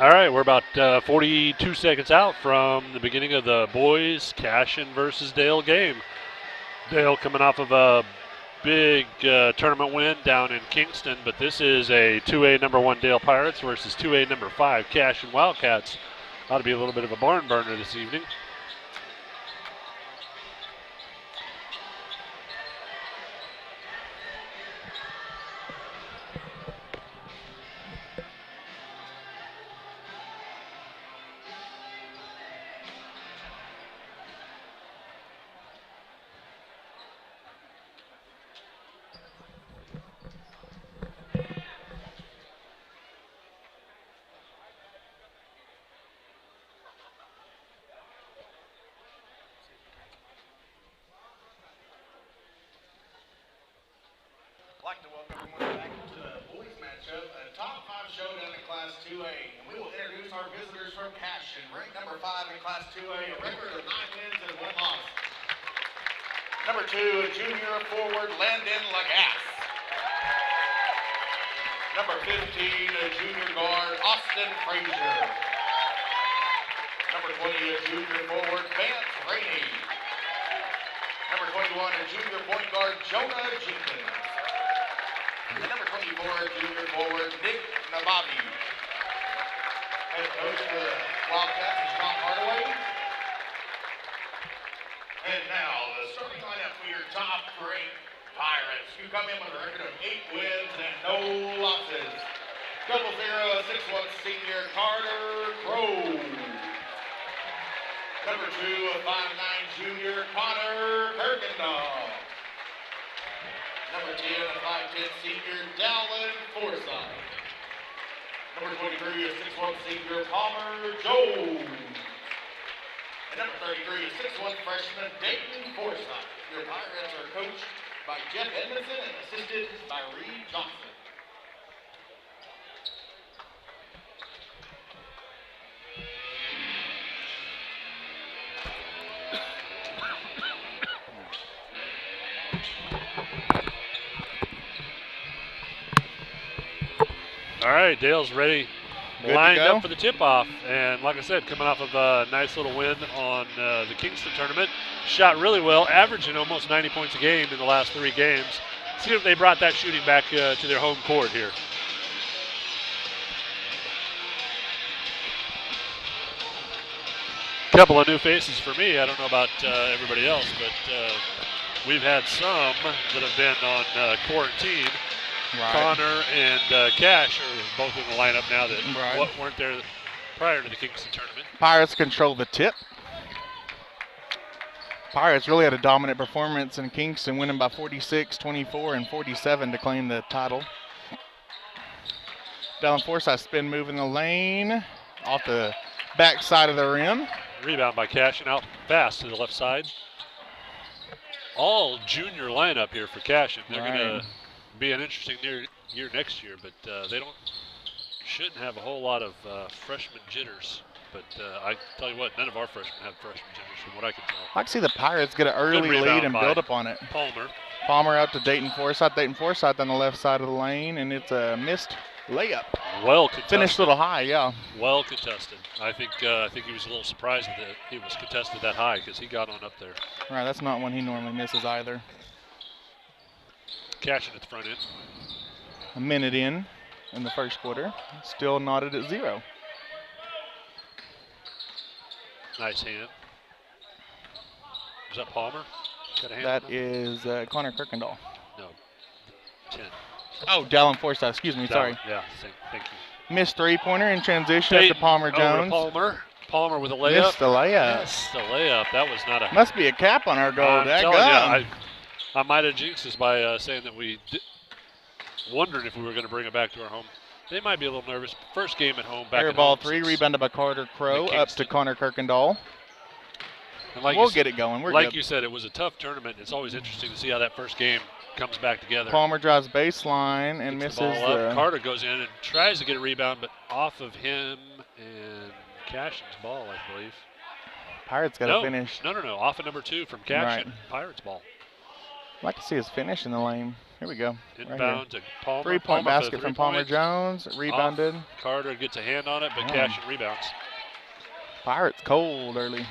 All right, we're about 42 seconds out from the beginning of the boys Cashion versus Dale game. Dale coming off of a big tournament win down in Kingston, but this is a 2A number 1 Dale Pirates versus 2A number 5 Cashion Wildcats. Ought to be a little bit of a barn burner this evening. I'd like to welcome everyone back to the boys matchup, a top 5 showdown in Class 2A. And we will introduce our visitors from Cashion, ranked number 5 in Class 2A, a record of 9 wins and 1 loss. Number 2, a junior forward, Landon Lagasse. Number 15, a junior guard, Austin Frazier. Number 20, a junior forward, Vance Rainey. Number 21, a junior point guard, Jonah Jenkins. And number 24, junior forward, Nick Nabavi. Head coach for the Wildcats is Tom Hardaway. And now, the starting lineup for your top-ranked Pirates. You come in with a record of 8 wins and no losses. 00, 6'1" senior Carter Crowe. Number 2, a 5'9" junior Connor Kirkendall. Number 10, a 5'10" senior, Dallin Forsythe. Number 23, a 6'1" senior, Palmer Jones. And number 33, a 6'1" freshman, Dayton Forsythe. Your Pirates are coached by Jeff Edmondson and assisted by Reed Johnson. All right, Dale's ready, Good lined to go. up for the tip-off. And like I said, coming off of a nice little win on the Kingston tournament. Shot really well, averaging almost 90 points a game in the last 3 games. See if they brought that shooting back to their home court here. Couple of new faces for me. I don't know about everybody else, but we've had some that have been on quarantine. Right. Connor and Cash are both in the lineup now that Right. weren't there prior to the Kingston tournament. Pirates control the tip. Pirates really had a dominant performance in Kingston, winning by 46, 24, and 47 to claim the title. Dallin Forsythe spin move in the lane off the back side of the rim. Rebound by Cash and out fast to the left side. All junior lineup here for Cash. And they're going to be an interesting year next year, but they shouldn't have a whole lot of freshman jitters. But I tell you what, none of our freshmen have freshman jitters from what I can tell. I can see the Pirates get an early lead and build up on it. Palmer. Palmer out to Dayton Forsythe. Dayton Forsythe on the left side of the lane, and it's a missed layup. Well contested. Finished a little high, yeah. Well contested. I think he was a little surprised that he was contested that high because he got on up there. Right, that's not one he normally misses either. Cashion at the front end. A minute in the first quarter. Still knotted at 0. Nice hand. Was that Palmer? Got a hand That on that? is Connor Kirkendall. No. 10. Oh, Dallin Forsythe, excuse me, sorry. Yeah, thank you. Missed three-pointer in transition Dayton after Palmer over Jones. to Palmer. Palmer with a layup. Missed the layup. Missed the layup. That was not a... Must be a cap on our goal. I'm That telling gun. you, I might have jinxed this by saying that we wondered if we were going to bring it back to our home. They might be a little nervous. First game at home. Back Air at ball home 3, since rebounded by Carter Crowe, the up to Kingston. Connor Kirkendall. And like We'll you get it going. We're like good. you said, it was a tough tournament. It's always interesting to see how that first game comes back together. Palmer drives baseline and Gets misses the ball up. the... Carter goes in and tries to get a rebound, but off of him and Cashion's ball, I believe. Pirates got to finish. No. Off of number 2 from Cashion. Right. Pirates ball. I'd like to see his finish in the lane. Here we go. Inbound to Palmer. 3-point Palmer basket from Palmer Jones. Rebounded. Carter gets a hand on it, but Cashion rebounds. Pirates cold early.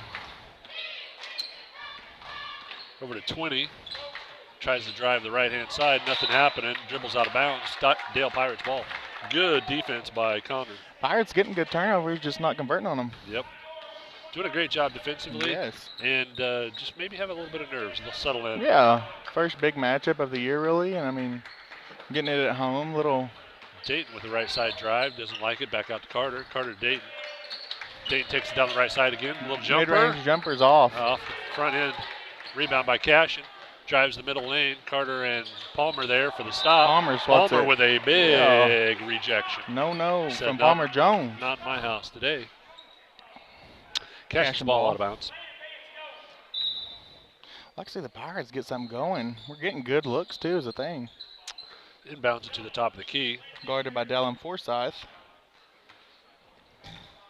Over to 20. Tries to drive the right-hand side. Nothing happening. Dribbles out of bounds. Dale Pirates ball. Good defense by Connor. Pirates getting good turnovers, just not converting on them. Yep. Doing a great job defensively. Yes. And just maybe have a little bit of nerves. They'll settle in. Yeah. First big matchup of the year, really. And, I mean, getting it at home, little. Dayton with the right side drive. Doesn't like it. Back out to Carter. Carter to Dayton. Dayton takes it down the right side again. A little jumper. Mid-range jumper's off. Off the front end. Rebound by Cashion. Drives the middle lane. Carter and Palmer there for the stop. Palmer with a big rejection. No, Said from Palmer Jones. Not in my house today. Cashion's ball out of bounds. I'd like to see the Pirates get something going. We're getting good looks, too, is the thing. Inbounds it to the top of the key. Guarded by Dallin Forsyth.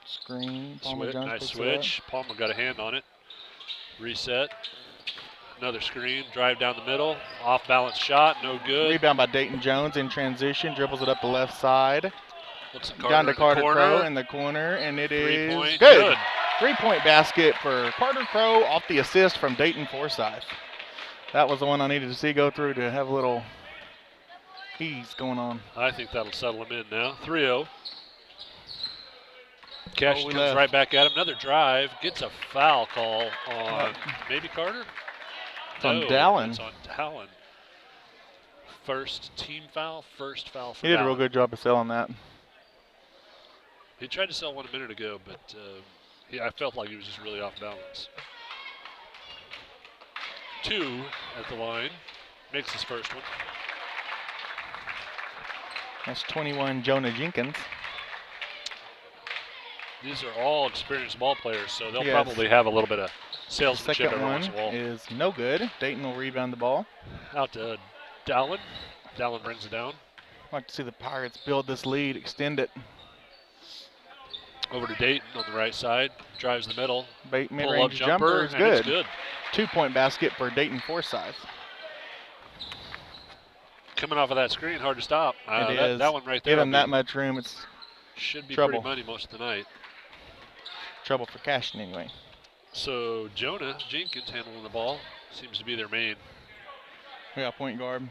Screen. Palmer Jones nice switch. Palmer got a hand on it. Reset. Another screen. Drive down the middle. Off balance shot. No good. Rebound by Dayton Jones in transition. Dribbles it up the left side. Down to Carter Crow in the corner. And it is good. Good. 3-point basket for Carter Crow off the assist from Dayton Forsyth. That was the one I needed to see go through to have a little ease going on. I think that'll settle him in now. 3-0. Cashion comes right back at him. Another drive. Gets a foul call on maybe Carter? It's on Dallin. It's on Dallin. First team foul, first foul for He did Dallin. a real good job of selling that. He tried to sell one a minute ago, but I felt like he was just really off balance. 2 at the line. Makes his first one. That's 21 Jonah Jenkins. These are all experienced ball players, so they'll probably have a little bit of salesmanship every once in a while. Second one is no good. Dayton will rebound the ball. Out to Dallin. Dallin brings it down. I'd like to see the Pirates build this lead, extend it. Over to Dayton on the right side. Drives the middle. Mid-range jumper is good. It's good. 2-point basket for Dayton Forsyth. Coming off of that screen, hard to stop. It is. That one right there. Give him that much room. It's should be trouble. Pretty money most of the night. Trouble for Cashion anyway. So Jonah Jenkins handling the ball. Seems to be their main. Yeah, point guard.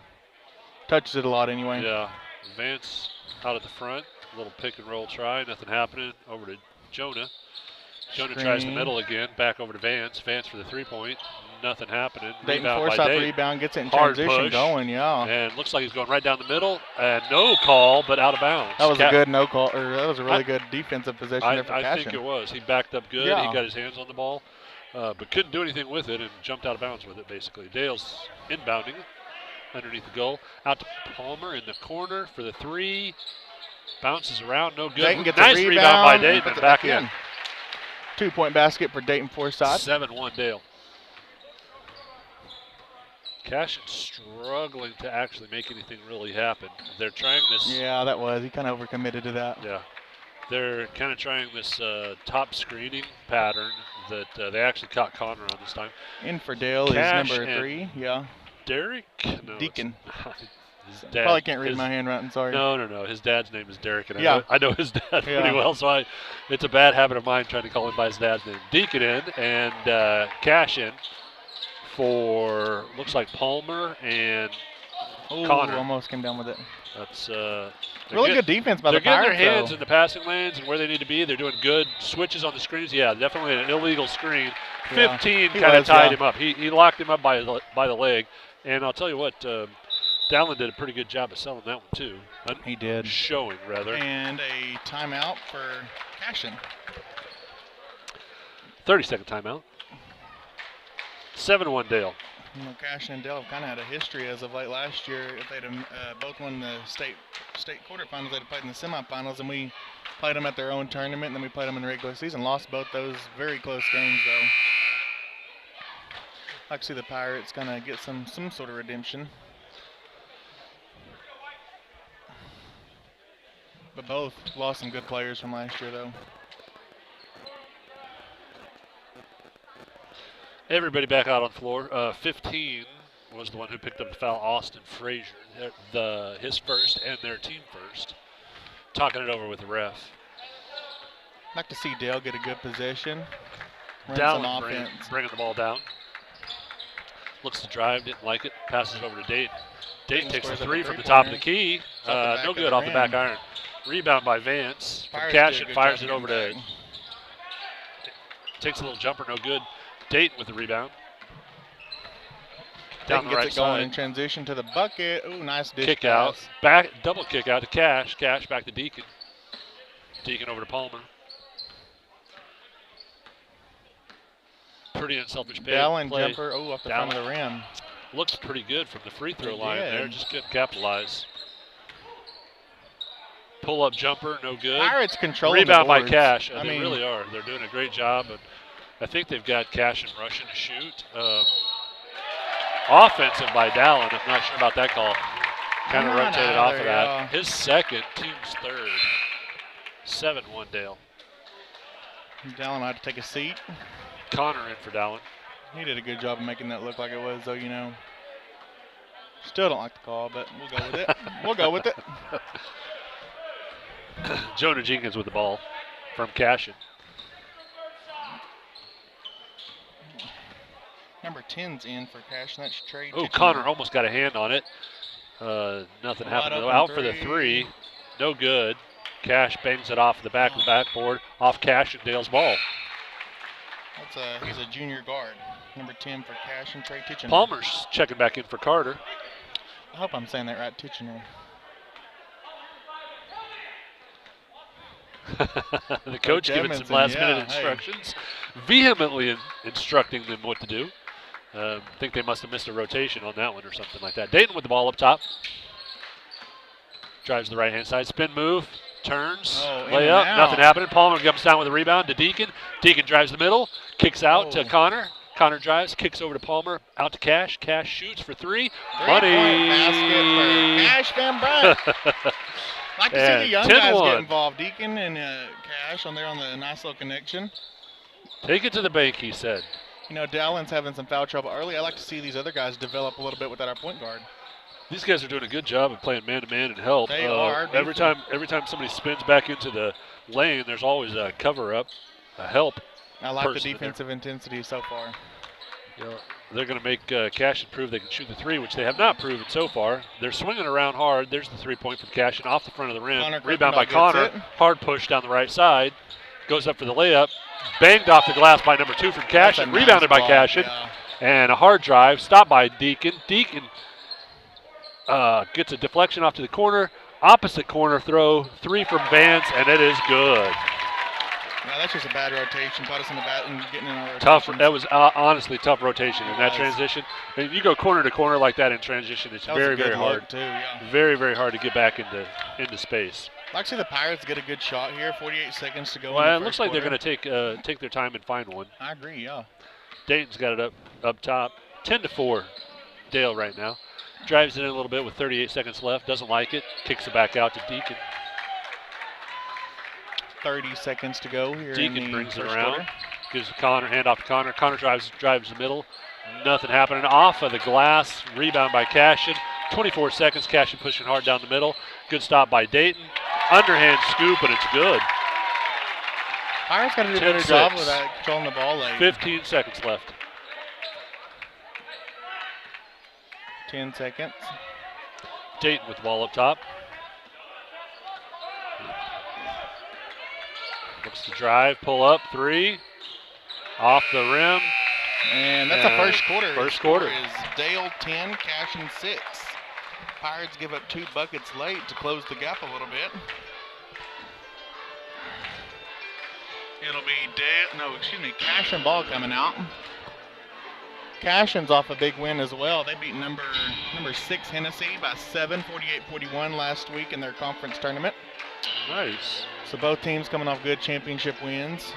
Touches it a lot anyway. Yeah. Vance out at the front. A little pick and roll try. Nothing happening. Over to Jonah. Jonah tries the middle again. Back over to Vance. Vance for the 3-point. Nothing happening. Dayton Forsyth rebound, gets it in transition going, yeah. And looks like he's going right down the middle. And no call, but out of bounds. That was a good no call, or that was a really good defensive possession there for Cashion. I think it was. He backed up good. Yeah. He got his hands on the ball, but couldn't do anything with it and jumped out of bounds with it, basically. Dale's inbounding underneath the goal. Out to Palmer in the corner for the 3. Bounces around, no good. Dayton gets nice a rebound by Dayton. Back in. 2-point basket for Dayton Forsyth. 7-1 Dale. Cashion struggling to actually make anything really happen. They're trying this. Yeah, that was. He kind of overcommitted to that. Yeah. They're kind of trying this top screening pattern that they actually caught Connor on this time. In for Dale is number 3. Yeah. Derek? No, Deacon. His dad, probably can't read my handwriting, sorry. No. His dad's name is Derek, and yeah. I know his dad pretty well, so it's a bad habit of mine trying to call him by his dad's name. Deacon in, and Cashion for, looks like Palmer and Connor. Almost came down with it. That's really good defense by the Pirates. They're getting their hands in the passing lanes and where they need to be. They're doing good switches on the screens. Yeah, definitely an illegal screen. 15 kind of tied him up. He locked him up by the leg. And I'll tell you what, Dallin did a pretty good job of selling that one too. He did. Showing, rather. And a timeout for Cashion. 30-second timeout. 7-1 Dale. You know, Cashion and Dale have kind of had a history as of late last year. If they'd both won the state quarterfinals, they'd have played in the semifinals, and we played them at their own tournament, and then we played them in the regular season. Lost both those very close games, though. I'd like to see the Pirates kind of get some sort of redemption. But both lost some good players from last year, though. Everybody back out on the floor. 15 was the one who picked up the foul. Austin Frazier, his first and their team first. Talking it over with the ref. I'd like to see Dale get a good possession. Run Down, some offense. bringing the ball down. Looks to drive, didn't like it. Passes it over to Dayton. Dayton takes a three from the top of the key. No good off the back iron. Rebound by Vance. Cashion fires it over to. Takes a little jumper, no good. Dayton with the rebound. Down the right gets it going side. in transition to the bucket. Ooh, nice dish Kick pass. out. Back, double kick out to Cash. Cash back to Deacon. Deacon over to Palmer. Pretty unselfish play. Dallin jumper. Oh, off the front of the rim. Looks pretty good from the free throw line there. Just couldn't capitalize. Pull up jumper, no good. Pirates controlling Rebound the by boards. Cash. They really are. They're doing a great job. And I think they've got Cash and Russian to shoot. Offensive by Dallin. I'm not sure about that call. Kind of rotated off of that. Yeah. His second, team's third. 7-1 Dale. Dallin had to take a seat. Connor in for Dallin. He did a good job of making that look like it was, though, you know. Still don't like the call, but we'll go with it. We'll go with it. Jonah Jenkins with the ball from Cashion. Number 10's in for Cash. That's Trey. Oh, Connor almost got a hand on it. Nothing happened. Out for the three. No good. Cash bangs it off the back of the backboard. Off Cash and Dale's ball. He's a junior guard. Number 10 for Cash and Trey Titchener. Palmer's checking back in for Carter. I hope I'm saying that right, Titchener. The coach giving some last-minute instructions, vehemently instructing them what to do. I think they must have missed a rotation on that one or something like that. Dayton with the ball up top. Drives to the right-hand side. Spin move. Turns. Layup. Nothing happening. Palmer comes down with a rebound to Deacon. Deacon drives the middle. Kicks out to Connor. Connor drives. Kicks over to Palmer. Out to Cash. Cash shoots for three. Money. Basket for Cash Van Brunt. Like to see the young guys get involved. Deacon and Cash on there on the nice little connection. Take it to the bank, he said. You know, Dallin's having some foul trouble early. I like to see these other guys develop a little bit without our point guard. These guys are doing a good job of playing man-to-man and help. They are. Every time somebody spins back into the lane, there's always a cover-up, a help. I like the defensive intensity so far. You know, they're going to make Cashion prove they can shoot the three, which they have not proven so far. They're swinging around hard. There's the three-point from Cashion off the front of the rim. Rebound by Connor. Hard push down the right side. Goes up for the layup. Banged off the glass by number 2 from Cashion. Rebounded by Cashion. Yeah. And a hard drive. Stopped by Deacon. Deacon gets a deflection off to the corner. Opposite corner throw. 3 from Vance, and it is good. No, that's just a bad rotation. Put us in the bat and getting in our rotation. Tough. That was honestly tough rotation in that transition. And you go corner to corner like that in transition, it's very, very hard. Too, yeah. Very, very hard to get back into space. I'd like to see the Pirates get a good shot here. 48 seconds to go. Well, it looks like they're going to take their time and find one. I agree. Yeah. Dayton's got it up top. 10-4, Dale right now. Drives it in a little bit with 38 seconds left. Doesn't like it. Kicks it back out to Deacon. 30 seconds to go here. Deacon brings it around. Gives Connor, hand off to Connor. Connor drives the middle. Nothing happening. Off of the glass. Rebound by Cashion. 24 seconds. Cashion pushing hard down the middle. Good stop by Dayton. Underhand scoop, and it's good. Pirates got to do a better job with that, controlling the ball late. 15 seconds left. 10 seconds. Dayton with the ball up top. Looks to drive, pull up, 3. Off the rim. And that's the first quarter. First quarter is Dale 10, Cashion 6. Pirates give up 2 buckets late to close the gap a little bit. It'll be Cashion ball coming out. Cashion's off a big win as well. They beat number 6 Hennessy by 7, 48-41 last week in their conference tournament. Nice. So both teams coming off good championship wins.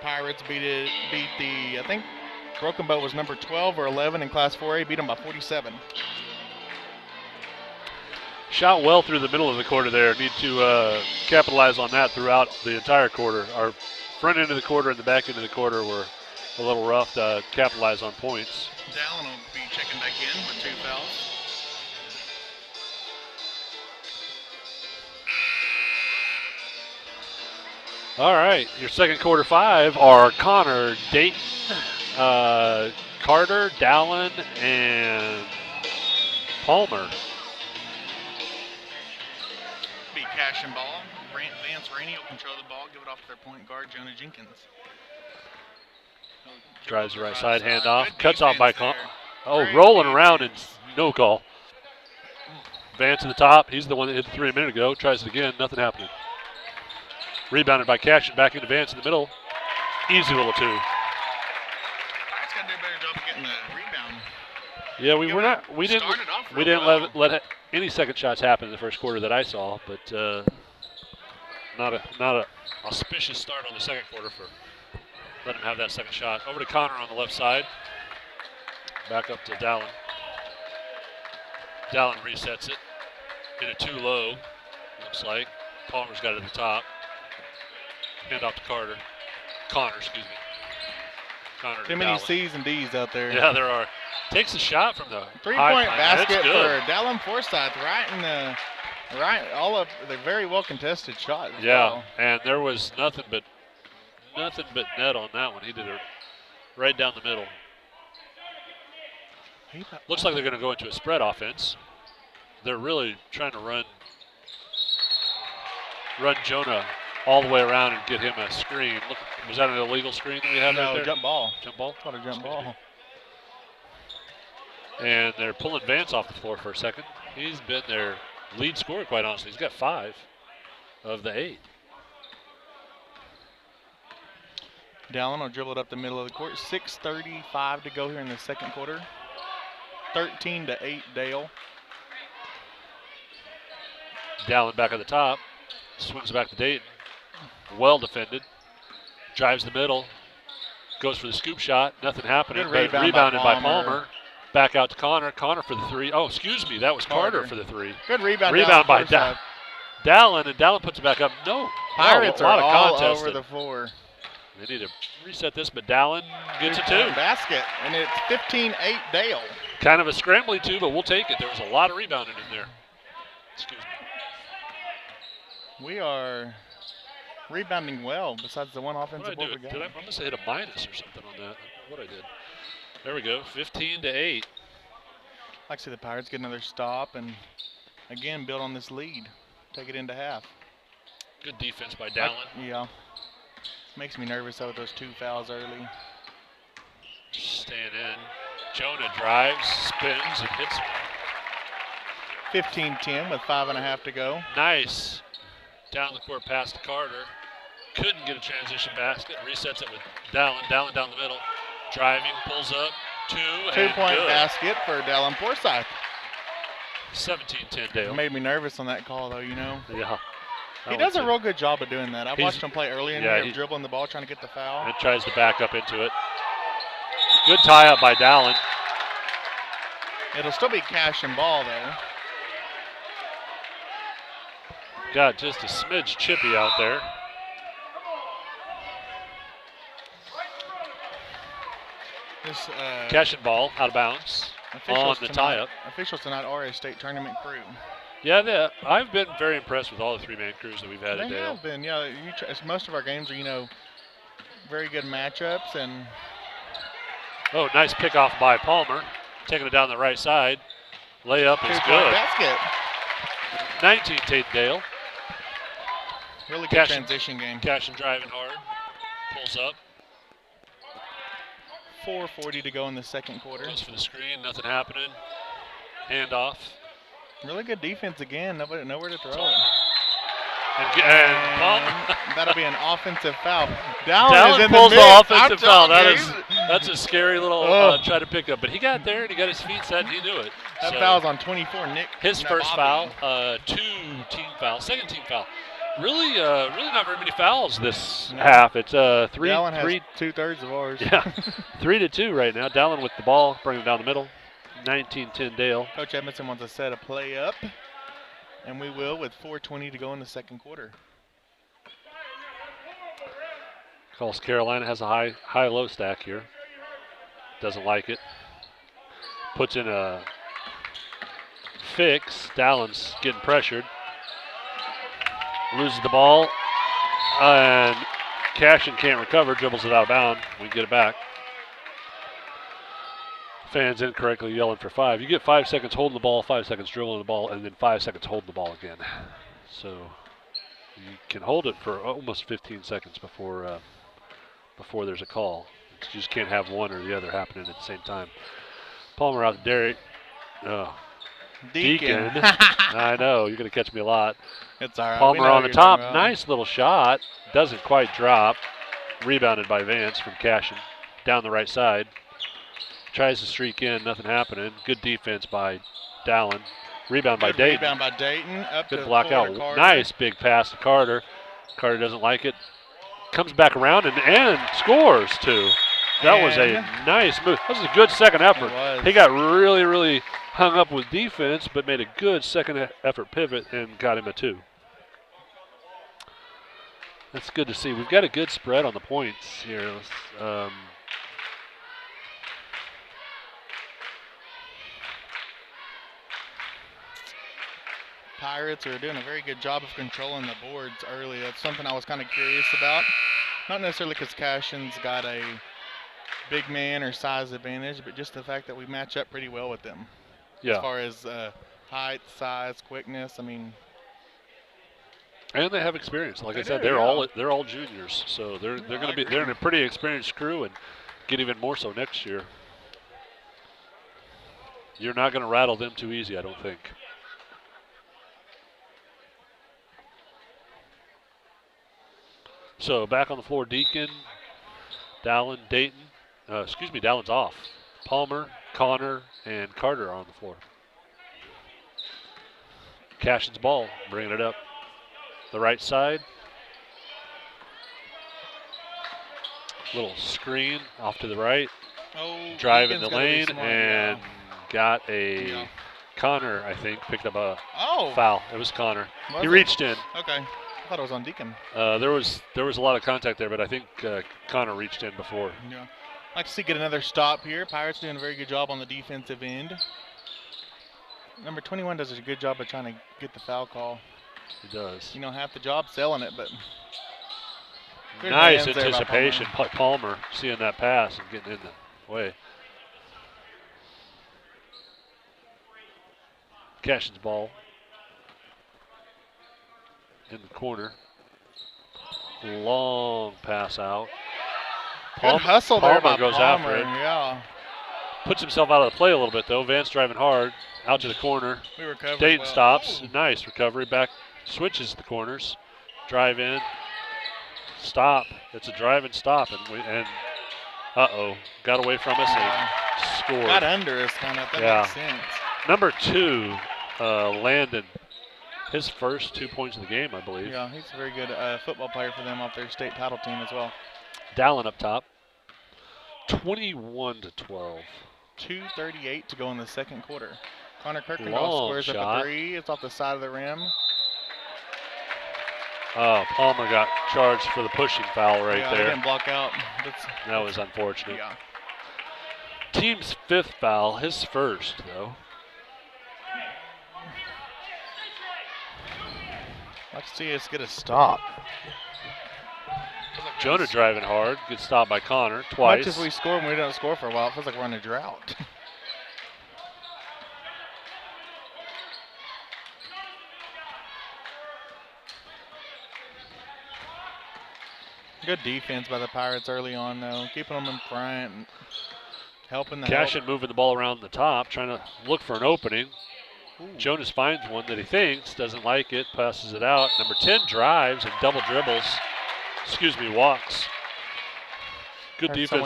Pirates beat the, I think Broken Bow was number 12 or 11 in Class 4A, beat them by 47. Shot well through the middle of the quarter there. Need to capitalize on that throughout the entire quarter. Our front end of the quarter and the back end of the quarter were a little rough to capitalize on points. Dallin will be checking back in with 2 fouls. All right, your second quarter 5 are Connor, Dayton, Carter, Dallin, and Palmer. Be Cashion ball. Vance Rainey will control the ball, give it off to their point guard, Jonah Jenkins. Drives the right side, handoff, Good cuts off by defense Connor. there. Oh, Great rolling around and defense. no call. Vance in the top. He's the one that hit the 3 a minute ago. Tries it again. Nothing happening. Rebounded by Cashion. Back into Vance in the middle. Easy little 2. Pirates got to do a better job of getting the rebound. Yeah, we didn't Started off we real didn't well. let any second shots happen in the first quarter that I saw, but not a auspicious start on the second quarter for letting him have that second shot. Over to Connor on the left side. Back up to Dallin. Dallin resets it. Hit it too low, looks like. Palmer's got it at the top. Hand off to Carter. Connor, excuse me. Connor Too to many Dallin. C's and D's out there. Yeah, there are. Takes a shot from the 3-point high basket That's good. for Dallin Forsyth, all of the very well contested shot. as Yeah, well. and there was nothing but net on that one. He did it right down the middle. Looks like they're going to go into a spread offense. They're really trying to run Jonah all the way around and get him a screen. Look, was that an illegal screen that we had right No, there? jump ball. Jump ball? Caught a jump ball. And they're pulling Vance off the floor for a second. He's been their lead scorer, quite honestly. He's got 5 of the 8. Dallin will dribble it up the middle of the court. 6:35 to go here in the second quarter. 13-8 Dale. Dallin back at the top. Swings back to Dayton. Well defended. Drives the middle. Goes for the scoop shot. Nothing happening. Good But rebound rebounded by by Palmer. Palmer. Back out to Connor. Connor for the 3. Oh, excuse me. That was Carter for the 3. Good rebound. Rebound by Forsyth. Dallin, and Dallin puts it back up. No. Pirates a lot are of all contested. over the floor. They need to reset this, but Dallin gets it too. Basket, and it's 15-8 Dale. Kind of a scrambly too, but we'll take it. There was a lot of rebounding in there. Excuse me. We are rebounding well, besides the one What offensive did I board do? we got. I must have hit a minus or something on that. I don't know what I did. There we go, 15-8. Like I see the Pirates get another stop and again build on this lead. Take it into half. Good defense by Dallin. Yeah. Makes me nervous though with those 2 fouls early. Staying in. Jonah drives, spins, and hits. 15-10 with 5.5 to go. Nice. Down the court pass to Carter. Couldn't get a transition basket. Resets it with Dallin. Dallin down the middle. Driving, pulls up. 2-point 2-point basket for Dallin Forsyth. 17-10 Dale. Made me nervous on that call though, you know. Yeah. He does a real good job of doing that. I've He's- watched him play early in yeah, the he- game, dribbling the ball, trying to get the foul. And tries to back up into it. Good tie up by Dallin. It'll still be cash and ball though. Got just a smidge chippy out there. This Cashion ball out of bounds on the tie up. Officials tonight are a state tournament crew. Yeah, I've been very impressed with all the 3-man crews that we've had They at Dale. have been, yeah. Most of our games are, you know, very good matchups, and Oh, nice pick off by Palmer. Taking it down the right side. Layup is 2-point good. basket. 19-10 Dale. Really good Cashion. transition game. Cashion driving hard. Pulls up. 4:40 to go in the second quarter. Goes for the screen. Nothing happening. Handoff. Really good defense again. Nowhere to throw it. And Palmer. That'll be an offensive foul. Dallin is Dallin in pulls the the mix. offensive I'm foul. telling you, That's a scary little Ugh. try to pick up. But he got there and he got his feet set and he knew it. that So foul's on 24. Nick. his first foul, Nababi. 2 team fouls, second team foul. Really not very many fouls this No. half. It's three, Dallin has three, 2/3 of ours. yeah, 3-2 right now. Dallin with the ball, bringing it down the middle. 19-10 Dale. Coach Edmondson wants to set a play up, and we will with 4:20 to go in the second quarter. Falls Carolina has a high-low stack here. Doesn't like it. Puts in a fix. Dallon's getting pressured. Loses the ball. And Cashion can't recover. Dribbles it out of bounds. We get it back. Fans incorrectly yelling for 5. You get 5 seconds holding the ball, 5 seconds dribbling the ball, and then 5 seconds holding the ball again. So you can hold it for almost 15 seconds before there's a call. You just can't have one or the other happening at the same time. Palmer out to Derek. Oh. Deacon. I know, you're going to catch me a lot. It's all right. Palmer on the top. Nice little shot. Doesn't quite drop. Rebounded by Vance from Cashion. Down the right side. Tries to streak in. Nothing happening. Good defense by Dallin. Rebound by Dayton. Rebound by Dayton. Up Good to block out. Carter. Nice big pass to Carter. Carter doesn't like it. Comes back around and scores too. That was a nice move. That was a good second effort. He got really, really hung up with defense, but made a good second effort pivot and got him a 2. That's good to see. We've got a good spread on the points here. Pirates are doing a very good job of controlling the boards early. That's something I was kind of curious about. Not necessarily because Cashion's got a big man or size advantage, but just the fact that we match up pretty well with them. Yeah. As far as height, size, quickness, I mean. And they have experience. Like I said, they're all juniors, so they're in a pretty experienced crew and get even more so next year. You're not going to rattle them too easy, I don't think. So back on the floor, Deacon, Dallin, Dayton. Dallin's off. Palmer, Connor, and Carter are on the floor. Cashion's ball, bringing it up. The right side. Little screen off to the right. Drive in the lane and got a Connor, I think, picked up a foul. It was Connor. He reached in. Okay. I thought it was on Deacon. There was a lot of contact there, but I think Connor reached in before. Yeah. I'd like to see get another stop here. Pirates doing a very good job on the defensive end. Number 21 does a good job of trying to get the foul call. He does. Half the job selling it, but nice anticipation. Palmer seeing that pass and getting in the way. Cashion's ball in the corner. Long pass out. Good hustle there by goes Palmer. after it. Yeah. Puts himself out of the play a little bit though. Vance driving hard out to the corner. We recovered Dayton well. stops. Nice recovery. Back switches the corners. Drive in. Stop. It's a drive and stop. And got away from us and scored. Got under us kind of. That makes sense. Number 2, Landon. His first 2 points of the game, I believe. Yeah, he's a very good football player for them off their state title team as well. Dallin up top. 21-12. 2:38 to go in the second quarter. Connor Kirkendall Long squares shot. up a 3. It's off the side of the rim. Oh, Palmer got charged for the pushing foul right He there. didn't block out. That was unfortunate. Yeah. Team's 5th foul, his first though. Let's see us get a stop. Jonah driving hard. Gets stopped by Connor twice. Much as we score when we don't score for a while, it feels like we're in a drought. Good defense by the Pirates early on, though. Keeping them in front and helping the Cashion moving the ball around the top, trying to look for an opening. Jonas finds one that he thinks, doesn't like it, passes it out. Number 10 drives and double dribbles. Walks. Good defense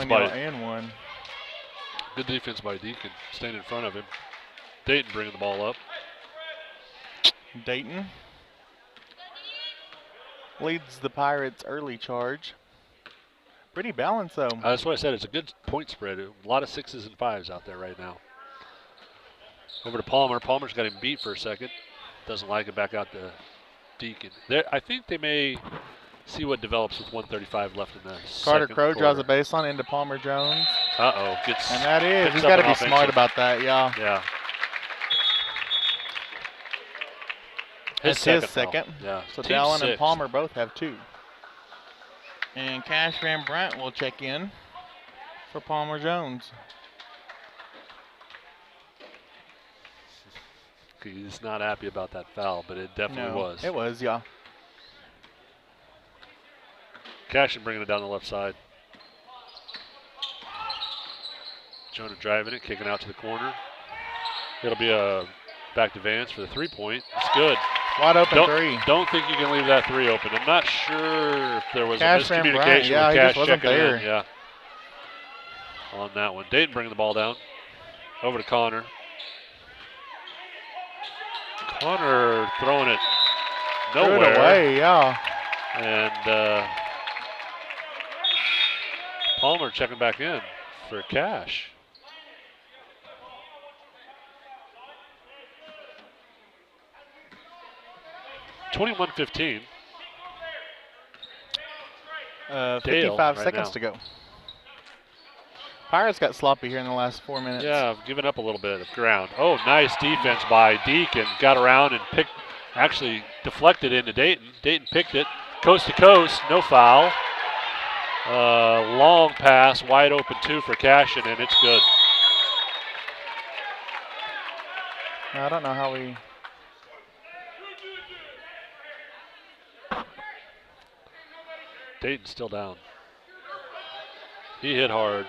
Good defense by Deacon, staying in front of him. Dayton bringing the ball up. Dayton leads the Pirates' early charge. Pretty balanced, though. That's what I said. It's a good point spread. A lot of 6s and 5s out there right now. Over to Palmer. Palmer's got him beat for a second. Doesn't like it. Back out to Deacon. I think they may See what develops with 1:35 left in the Carter second Crow draws a quarter. baseline into Palmer Jones. Uh-oh. Gets And that is. picks He's up got to an be smart offensive. about that, yeah. Yeah. That's his second. Yeah. So Team Dallin and 6. Palmer both have 2. And Cash Van Brunt will check in for Palmer Jones. He's not happy about that foul, but it definitely No, was. it was, yeah. Cashion bringing it down the left side. Jonah driving it, kicking out to the corner. It'll be a back to Vance for the 3-point. It's good. Wide open 3. Don't think you can leave that 3 open. I'm not sure if there was Cash a Van miscommunication Bryant, yeah, with he Cash just wasn't checking there. in. Yeah. On that one. Dayton bringing the ball down. Over to Connor. Connor throwing it nowhere. Threw it away, yeah. And Palmer checking back in for Cash. (21-15). 55 right seconds now. to go. Pirates got sloppy here in the last 4 minutes. Yeah, I've given up a little bit of ground. Oh, nice defense by Deacon. Got around and actually deflected into Dayton. Dayton picked it coast to coast, no foul. Long pass, wide open 2 for Cashion, and it's good. I don't know how we... Dayton's still down. He hit hard.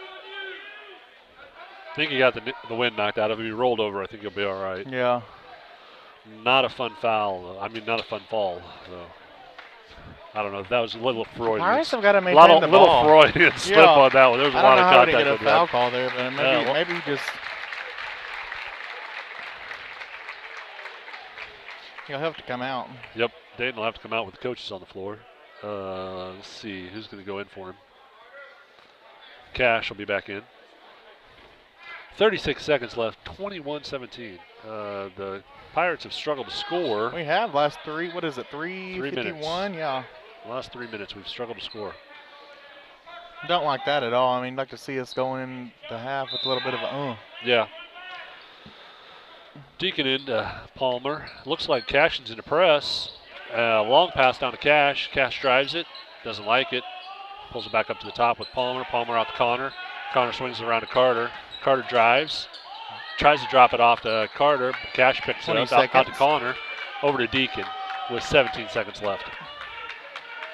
I think he got the wind knocked out of him. He rolled over. I think he'll be all right. Yeah. Not a fun foul. I mean, not a fun fall. So. I don't know. That was a little Freudian. Pirates have got to A maintain the ball. little Freudian slip on that one. There was a lot of I don't know how contact. to get a foul call there, but maybe just... He'll have to come out. Yep. Dayton will have to come out with the coaches on the floor. Let's see. Who's going to go in for him? Cash will be back in. 36 seconds left. 21-17. The Pirates have struggled to score. We have last 3, what is it, 3 3:51? minutes. Yeah. Last 3 minutes, we've struggled to score. Don't like that at all. I mean, like to see us go in the half with a little bit of a Yeah. Deacon into Palmer. Looks like Cashion's in the press. Long pass down to Cash. Cash drives it. Doesn't like it. Pulls it back up to the top with Palmer. Palmer out to Connor. Connor swings it around to Carter. Carter drives. Tries to drop it off to Carter. Cash picks it up out to Connor. Over to Deacon with 17 seconds left.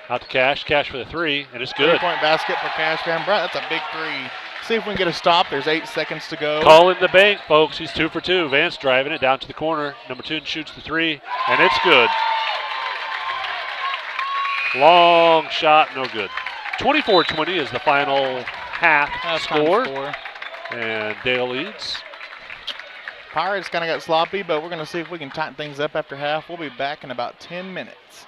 Out to Cash. Cash for the 3, and it's good. 3-point basket for Cash Van Brunt. That's a big 3. See if we can get a stop. There's 8 seconds to go. Calling the bank, folks. He's 2 for 2. Vance driving it down to the corner. Number 2 shoots the 3, and it's good. Long shot, no good. 24-20 is the final half score. And Dale leads. Pirates kind of got sloppy, but we're going to see if we can tighten things up after half. We'll be back in about 10 minutes.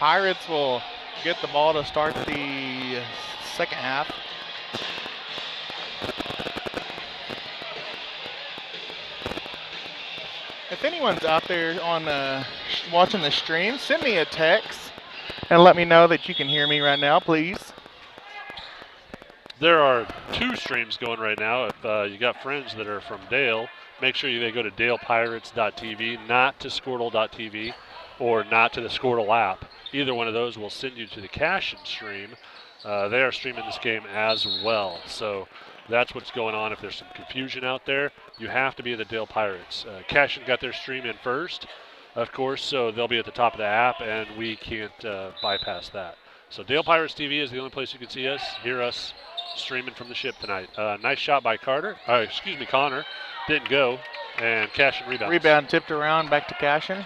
Pirates will get the ball to start the second half. If anyone's out there on watching the stream, send me a text and let me know that you can hear me right now, please. There are 2 streams going right now. If you got friends that are from Dale, make sure they go to dalepirates.tv, not to Squirtle.tv, or not to the Squirtle app. Either one of those will send you to the Cashion stream. They are streaming this game as well. So that's what's going on. If there's some confusion out there, you have to be the Dale Pirates. Cashion got their stream in first, of course, so they'll be at the top of the app, and we can't bypass that. So Dale Pirates TV is the only place you can see us, hear us, streaming from the ship tonight. Nice shot by Connor. Didn't go, and Cashion rebounds. Rebound tipped around back to Cashion.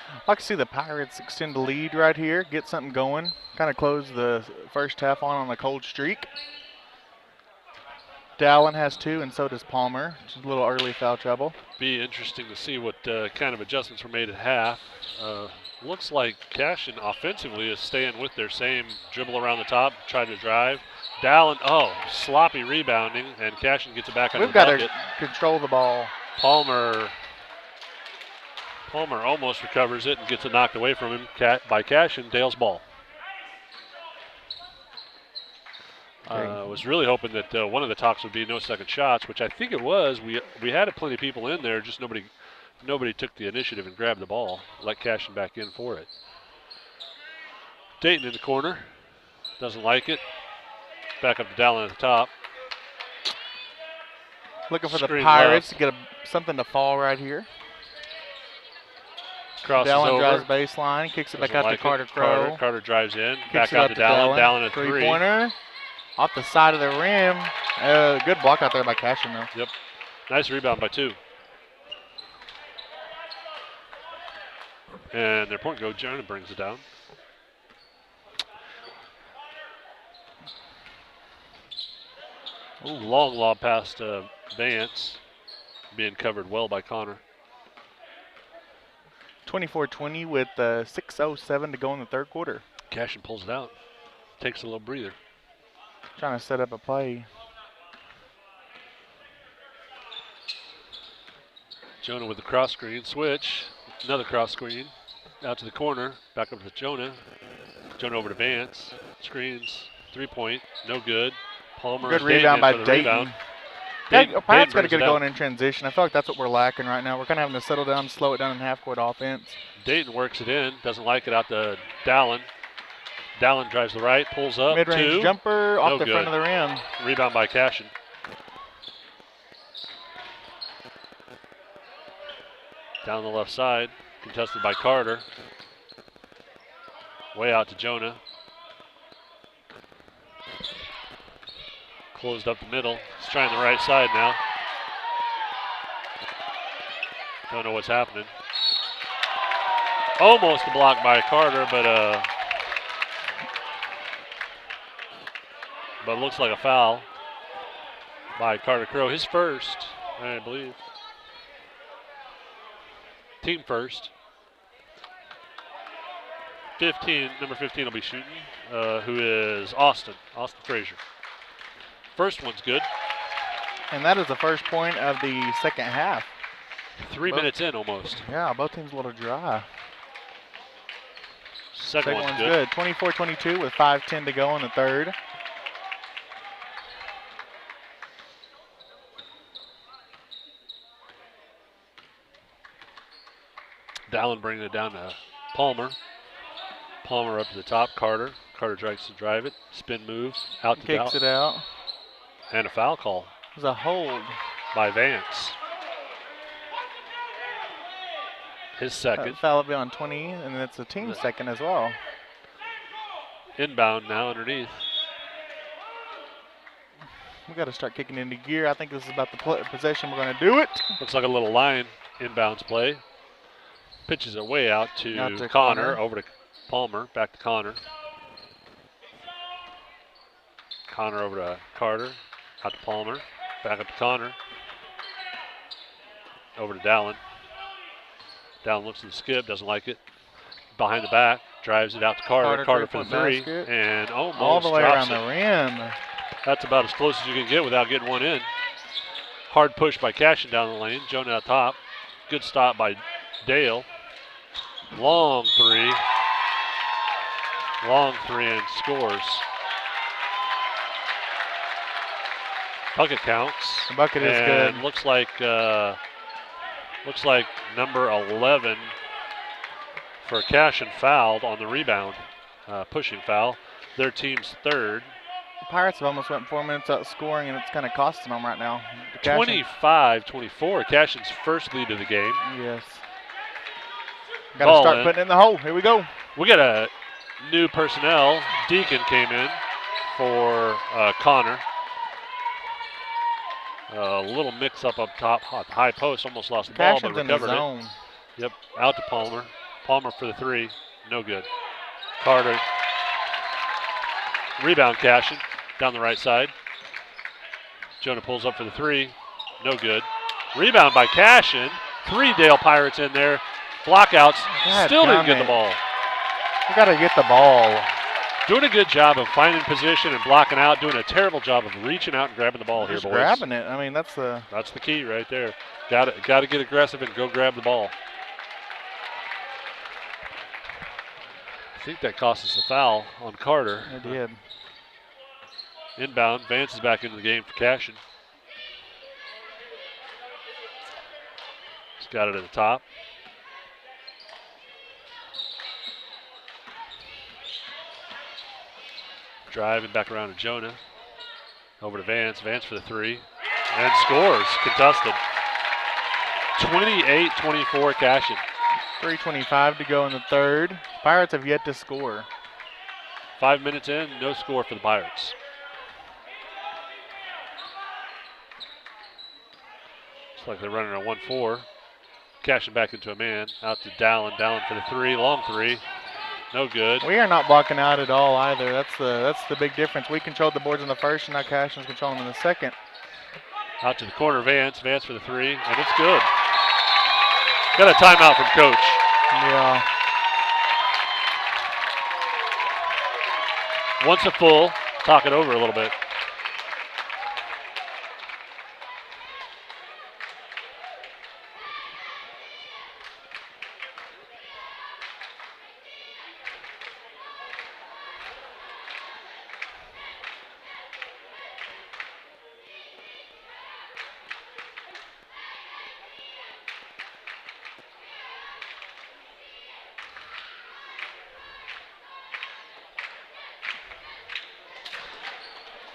I like to see the Pirates extend the lead right here, get something going, kind of close the first half on a cold streak. Dallin has 2, and so does Palmer. Just a little early foul trouble. Be interesting to see what kind of adjustments were made at half. Looks like Cashion offensively is staying with their same dribble around the top, try to drive. Dallin, sloppy rebounding, and Cashion gets it back on the bucket. We've got to control the ball. Palmer almost recovers it and gets it knocked away from him by Cashion. Dale's ball. Was really hoping that one of the talks would be no second shots, which I think it was. We had plenty of people in there, just nobody took the initiative and grabbed the ball. Let Cashion back in for it. Dayton in the corner. Doesn't like it. Back up to Dallin at the top. Looking for the Screen Pirates left. to get something to fall right here. Crosses Dallin over. drives baseline, kicks it back Doesn't out like to Carter it. Crow. Carter drives in. Kicks Back it out to Dallin. Dallin at 3. Three-pointer. Off the side of the rim. Good block out there by Cashion, though. Yep. Nice rebound by 2. And their point guard, Jonah, brings it down. Ooh, long lob past Vance. Being covered well by Connor. 24-20 with 6:07 to go in the third quarter. Cashion pulls it out. Takes a little breather. Trying to set up a play. Jonah with the cross screen. Switch. Another cross screen. Out to the corner. Back up to Jonah. Jonah over to Vance. Screens. 3-point. No good. Palmer. Good rebound by Dayton. Rebound. Pirates got to brings get it it going out. in transition. I feel like that's what we're lacking right now. We're kind of having to settle down, slow it down in half-court offense. Dayton works it in. Doesn't like it out to Dallin. Dallin drives the right. Pulls up. Mid-range 2. jumper off No the good. front of the rim. Rebound by Cashion. Down the left side. Contested by Carter. Way out to Jonah. Closed up the middle. He's trying the right side now. Don't know what's happening. Almost a block by Carter, but it looks like a foul by Carter Crow. His first, I believe. Team first. Number 15 will be shooting, who is Austin Frazier. First one's good. And that is the first point of the second half. 3 minutes in almost. Yeah, both teams a little dry. Second one's one's good. 24-22 with 5:10 to go in the third. Dallin bringing it down to Palmer. Palmer up to the top. Carter tries to drive it. Spin move. Out to Kicks Dallin. it out. And a foul call There's a hold. by Vance. His second. Foul will be on 20, and it's a team second as well. Inbound now underneath. We got to start kicking into gear. I think this is about the possession. We're going to do it. Looks like a little line inbounds play. Pitches it way out to Connor. Connor. Over to Palmer. Back to Connor. Connor over to Carter. Out to Palmer. Back up to Connor. Over to Dallin. Down looks at the skip, doesn't like it. Behind the back, drives it out to Carter. Carter for the three, basket. and almost all the way around drops it. the rim. That's about as close as you can get without getting one in. Hard push by Cashion down the lane. Jonah out top. Good stop by Dale. Long three. Long three and scores. Bucket counts. The bucket is and good. Looks like number 11 for Cashion fouled on the rebound. Pushing foul. Their team's third. The Pirates have almost went 4 minutes out scoring, and it's kind of costing them right now. 25-24. Cashion's first lead of the game. Yes. Got to start putting it in the hole. Here we go. We got a new personnel. Deacon came in for Connor. A little mix-up up top. High post, almost lost the ball, but recovered it. Yep, out to Palmer. Palmer for the three. No good. Carter. Rebound Cashion down the right side. Jonah pulls up for the three. No good. Rebound by Cashion. 3 Dale Pirates in there. Blockouts. Still didn't get the ball. You got to get the ball. Doing a good job of finding position and blocking out. Doing a terrible job of reaching out and grabbing the ball Just here, boys. grabbing it. I mean, that's the key right there. Got to get aggressive and go grab the ball. I think that cost us a foul on Carter. It did. Inbound. Vance is back into the game for Cashion. He's got it at the top. Driving back around to Jonah. Over to Vance. Vance for the three. And scores. Contested. 28-24 Cashion. 3:25 to go in the third. Pirates have yet to score. 5 minutes in, no score for the Pirates. Looks like they're running a 1-4. Cashion back into a man. Out to Dallin. Dallin for the three. Long three. No good. We are not blocking out at all either. That's the big difference. We controlled the boards in the first, and now Cashion's controlling them in the second. Out to the corner, Vance. Vance for the three, and it's good. Got a timeout from Coach. Yeah. Once a full, talk it over a little bit.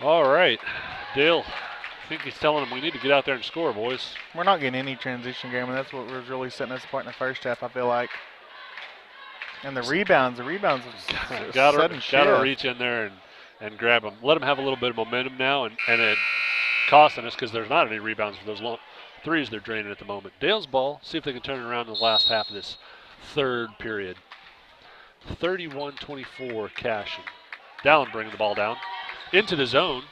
All right, Dale, I think he's telling them we need to get out there and score, boys. We're not getting any transition game, and that's what was really setting us apart in the first half, I feel like. And the rebounds gotta reach in there and grab them. Let them have a little bit of momentum now, and it costing us because there's not any rebounds for those long threes they're draining at the moment. Dale's ball, see if they can turn it around in the last half of this third period. 31-24 Cashion. Dallin bringing the ball down. Into the zone.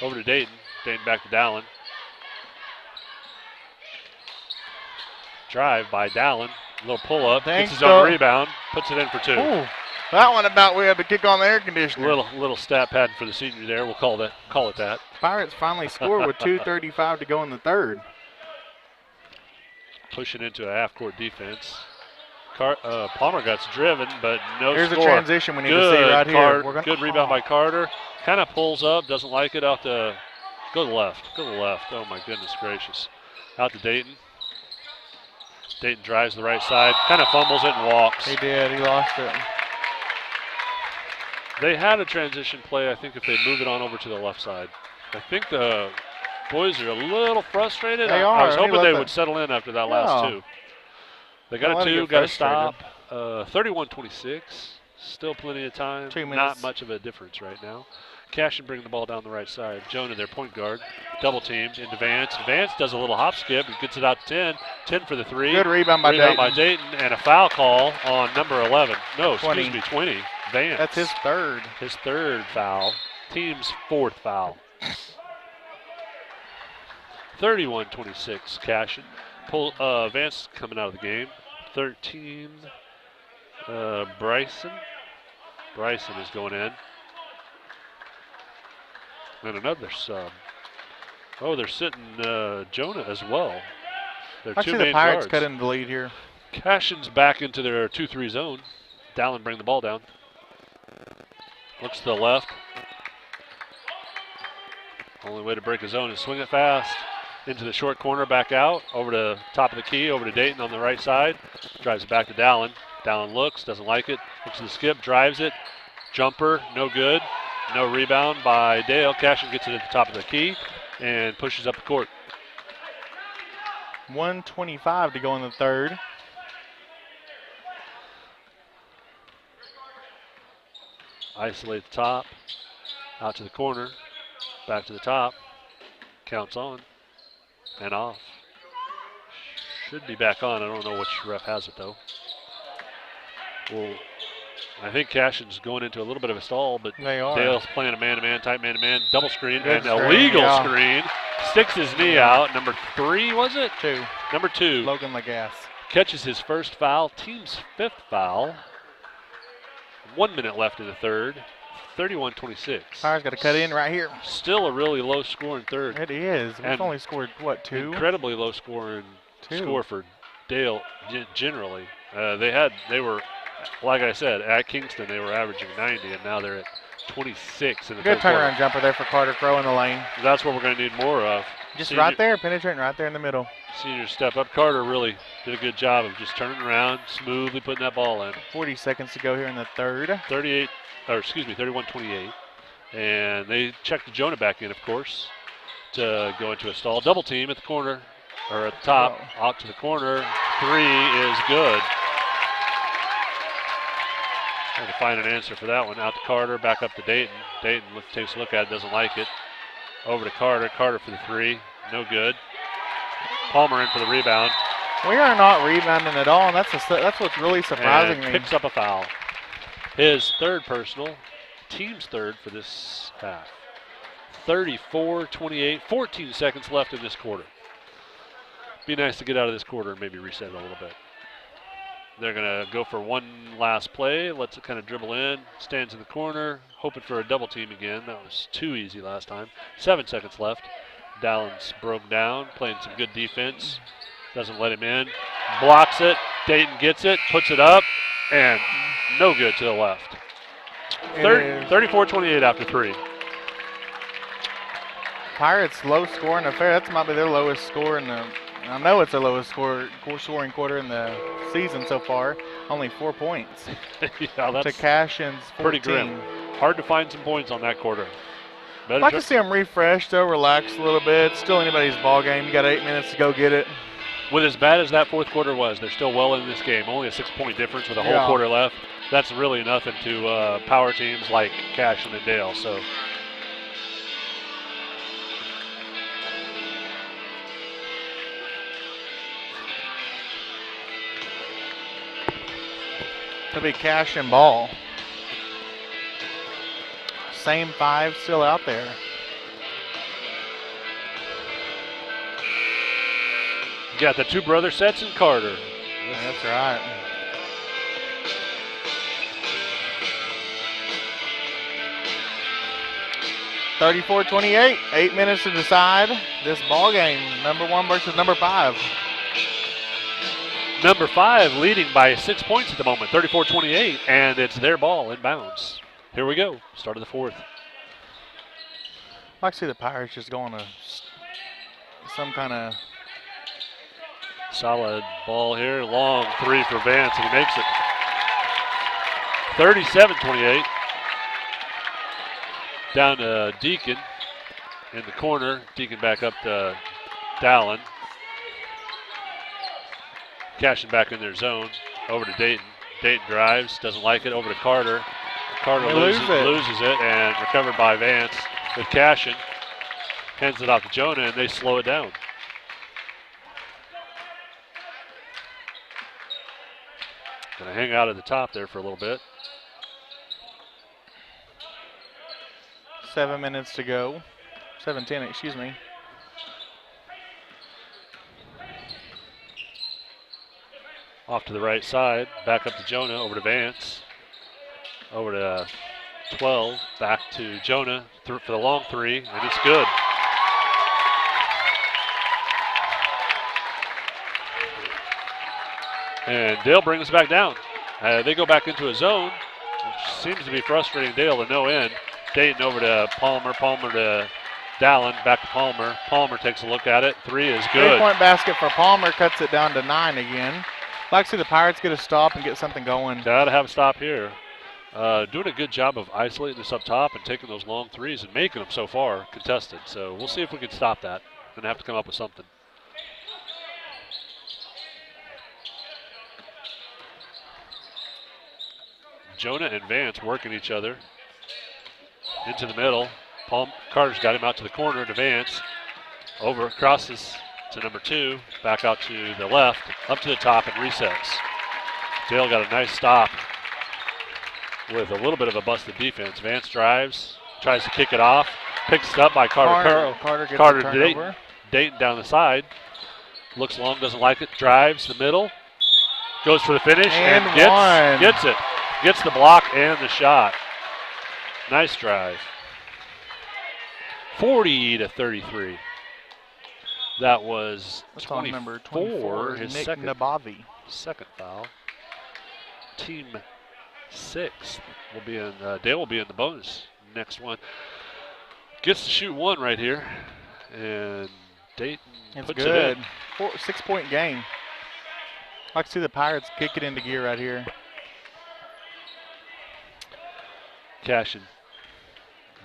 Over to Dayton. Dayton back to Dallin. Drive by Dallin. A little pull up. Gets his own rebound. Puts it in for two. Ooh, that one about we had to kick on the air conditioner. Little stat pad for the senior there. We'll call it that. Pirates finally scored with 2:35 to go in the third. Pushing into a half-court defense. Palmer got driven, but no Here's score. a transition we need to see right here. Good rebound by Carter. Kind of pulls up, doesn't like it. Out to go to the left. Oh my goodness gracious. Out to Dayton. Dayton drives the right side. Kind of fumbles it and walks. He did. He lost it. They had a transition play, I think, if they move it on over to the left side. I think the boys are a little frustrated. They are. I was hoping they would settle in after that last two. They got a two, got a stop. 31-26. Still plenty of time. 2 minutes. Not much of a difference right now. Cashion bringing the ball down the right side. Jonah, their point guard, double teamed into Vance. Vance does a little hop skip. He gets it out to 10. 10 for the three. Good rebound by Dayton. And a foul call on number 11. No, 20. excuse me, 20. Vance. That's his third. His third foul. Team's fourth foul. 31-26, Cashion. Vance coming out of the game. 13, Bryson. Bryson is going in. And another sub. Oh, they're sitting Jonah as well. Their two Actually, the main Pirates guards. cut into the lead here. Cashion's back into their 2-3 zone. Dallin bring the ball down. Looks to the left. Only way to break a zone is swing it fast. Into the short corner, back out. Over to top of the key, over to Dayton on the right side. Drives it back to Dallin. Dallin looks, doesn't like it. Looks to the skip, drives it. Jumper, no good. No rebound by Dale. Cashion gets it at the top of the key and pushes up the court. 1:25 to go in the third. Isolate the top. Out to the corner. Back to the top. Counts on. And off. Should be back on. I don't know which ref has it, though. Well, I think Cashion's going into a little bit of a stall, but They are. Dale's playing a man-to-man, tight man-to-man, double screen, Good and screen, illegal yeah. screen. Sticks his knee out. Number 3, was it? 2. Number 2. Logan Lagasse. Catches his first foul, team's 5th foul. 1 minute left in the third. 31-26. Pirates got to cut in right here. Still a really low scoring third. It is. We've And only scored, what, 2? Incredibly low scoring 2. score for Dale generally. They were, like I said, at Kingston they were averaging 90, and now they're at 26 in the Good third quarter. turnaround jumper there for Carter Crow in the lane. That's what we're going to need more of. Just right there, penetrating right there in the middle. Senior step up. Carter really did a good job of just turning around, smoothly putting that ball in. 40 seconds to go here in the third. 31-28. And they checked the Jonah back in, of course, to go into a stall. Double team at the corner, or at the top, out to the corner. 3 is good. Trying to find an answer for that one. Out to Carter, back up to Dayton. Dayton takes a look at it, doesn't like it. Over to Carter. Carter for the 3. No good. Palmer in for the rebound. We are not rebounding at all, and that's what's really surprising And me. picks up a foul. His third personal. Team's third for this half. 34-28. 14 seconds left in this quarter. Be nice to get out of this quarter and maybe reset it a little bit. They're going to go for one last play. Lets it kind of dribble in. Stands in the corner. Hoping for a double team again. That was too easy last time. 7 seconds left. Dallins broke down. Playing some good defense. Doesn't let him in. Blocks it. Dayton gets it. Puts it up. And no good to the left. 34-28 after 3. Pirates low scoring affair. That might be their lowest score in the. I know it's their lowest scoring quarter in the season so far. Only 4 points. Yeah, that's to Cashion's 14. pretty grim. Hard to find some points on that quarter. I'd like to see them refreshed, though, relax a little bit. Still anybody's ball game. You got 8 minutes to go get it. With as bad as that fourth quarter was, they're still well in this game. Only a 6-point difference with a whole quarter left. That's really nothing to power teams like Cashion and Dale. So. It'll be Cashion ball. Same 5 still out there. You got the two brother sets in Carter. That's right. (34-28). 8 minutes to decide this ball game. Number 1 versus number 5. Number 5 leading by 6 points at the moment, 34-28, and it's their ball inbounds. Here we go, start of the fourth. I like to see the Pirates just going to some kind of solid ball here, long 3 for Vance, and he makes it. 37-28. Down to Deacon in the corner. Deacon back up to Dallin. Cashion back in their zone. Over to Dayton. Dayton drives, doesn't like it. Over to Carter. Carter loses it, and recovered by Vance with Cashion. Hands it off to Jonah, and they slow it down. Gonna hang out at the top there for a little bit. 7 minutes to go. 7:10, excuse me. Off to the right side, back up to Jonah, over to Vance. Over to 12, back to Jonah for the long three, and it's good. And Dale brings us back down. They go back into a zone, which seems to be frustrating Dale to no end. Dayton over to Palmer, Palmer to Dallin, back to Palmer. Palmer takes a look at it. Three is good. 3-point basket for Palmer, cuts it down to 9 again. Like to see the Pirates get a stop and get something going. Gotta have a stop here. Doing a good job of isolating this up top and taking those long threes and making them so far contested. So we'll see if we can stop that. Gonna have to come up with something. Jonah and Vance working each other into the middle. Carter's got him out to the corner to Vance. Over, crosses to number 2, back out to the left, up to the top and resets. Dale got a nice stop with a little bit of a busted defense. Vance drives, tries to kick it off, picks it up by Carter. Carter gets Carter the to turnover. Dayton down the side. Looks long, doesn't like it, drives the middle, goes for the finish And gets it. Gets the block and the shot. Nice drive. 40-33. That was That's on number 24, his Nick second foul. Team 6 will be in. Dale will be in the bonus next one. Gets to shoot one right here, and Dayton puts good. it in. 6-point game. I like to see the Pirates kick it into gear right here. Cashion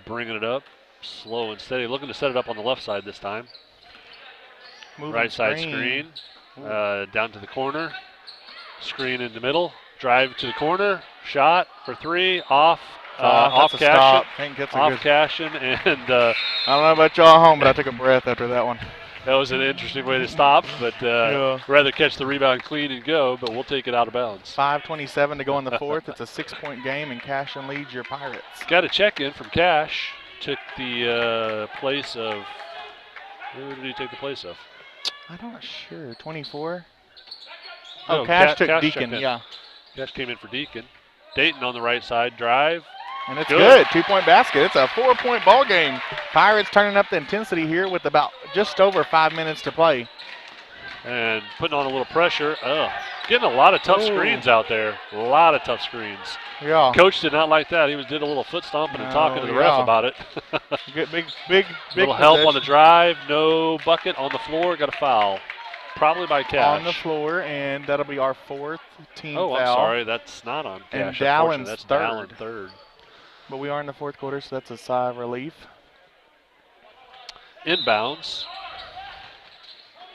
bringing it up, slow and steady, looking to set it up on the left side this time. Moving Right side screen, down to the corner, screen in the middle, drive to the corner, shot for 3, off Cashion, Cashion, and I don't know about y'all at home, but I took a breath after that one. that was an interesting way to stop, but rather catch the rebound clean and go, but we'll take it out of bounds. 5:27 to go in the fourth. It's a 6-point game, and Cashion leads your Pirates. Got a check in from Cash. Took the place of. Who did he take the place of? I'm not sure. 24? No, Oh, Cash took Cash Deacon, checked in. yeah. Cash came in for Deacon. Dayton on the right side, drive. And it's good. 2-point basket. It's a 4-point ball game. Pirates turning up the intensity here with about just over 5 minutes to play. And putting on a little pressure. Getting a lot of tough screens out there. A lot of tough screens. Yeah. Coach did not like that. He did a little foot stomping and talking to the ref about it. Good, big little help on the drive. No bucket on the floor. Got a foul. Probably by Cash. On the floor, and that'll be our 4th team foul. foul. I'm sorry. That's not on Cash. And Dallin's that's third. Dallin third. But we are in the 4th quarter, so that's a sigh of relief. Inbounds.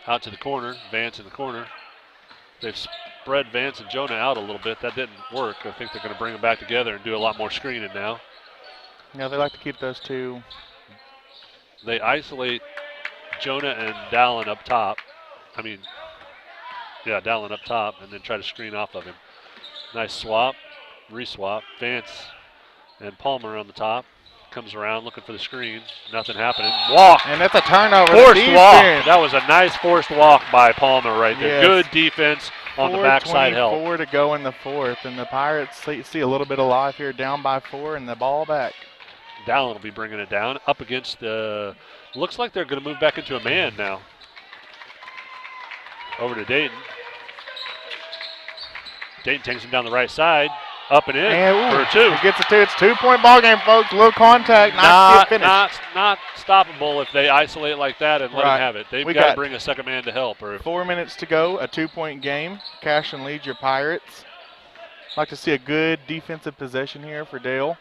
Out to the corner. Vance in the corner. They've spread Vance and Jonah out a little bit. That didn't work. I think they're going to bring them back together and do a lot more screening now. Yeah, they like to keep those two. They isolate Jonah and Dallin up top. Dallin up top, and then try to screen off of him. Nice swap, reswap. Vance and Palmer on the top. Comes around looking for the screen. Nothing happening. Walk. And that's a turnover. Forced walk. That was a nice forced walk by Palmer right there. Yes. Good defense on the backside help. 4:24 to go in the 4th, and the Pirates see a little bit of life here, down by 4, and the ball back. Dallin will be bringing it down up against the. Looks like they're going to move back into a man now. Over to Dayton. Dayton takes him down the right side, up and in for a 2. He gets a 2. It's a 2-point ball game, folks. Low contact, not stoppable if they isolate like that and let him have it. They've got to bring a second man to help. 4 minutes to go, a 2-point game. Cashion leads your Pirates. Like to see a good defensive possession here for Dale.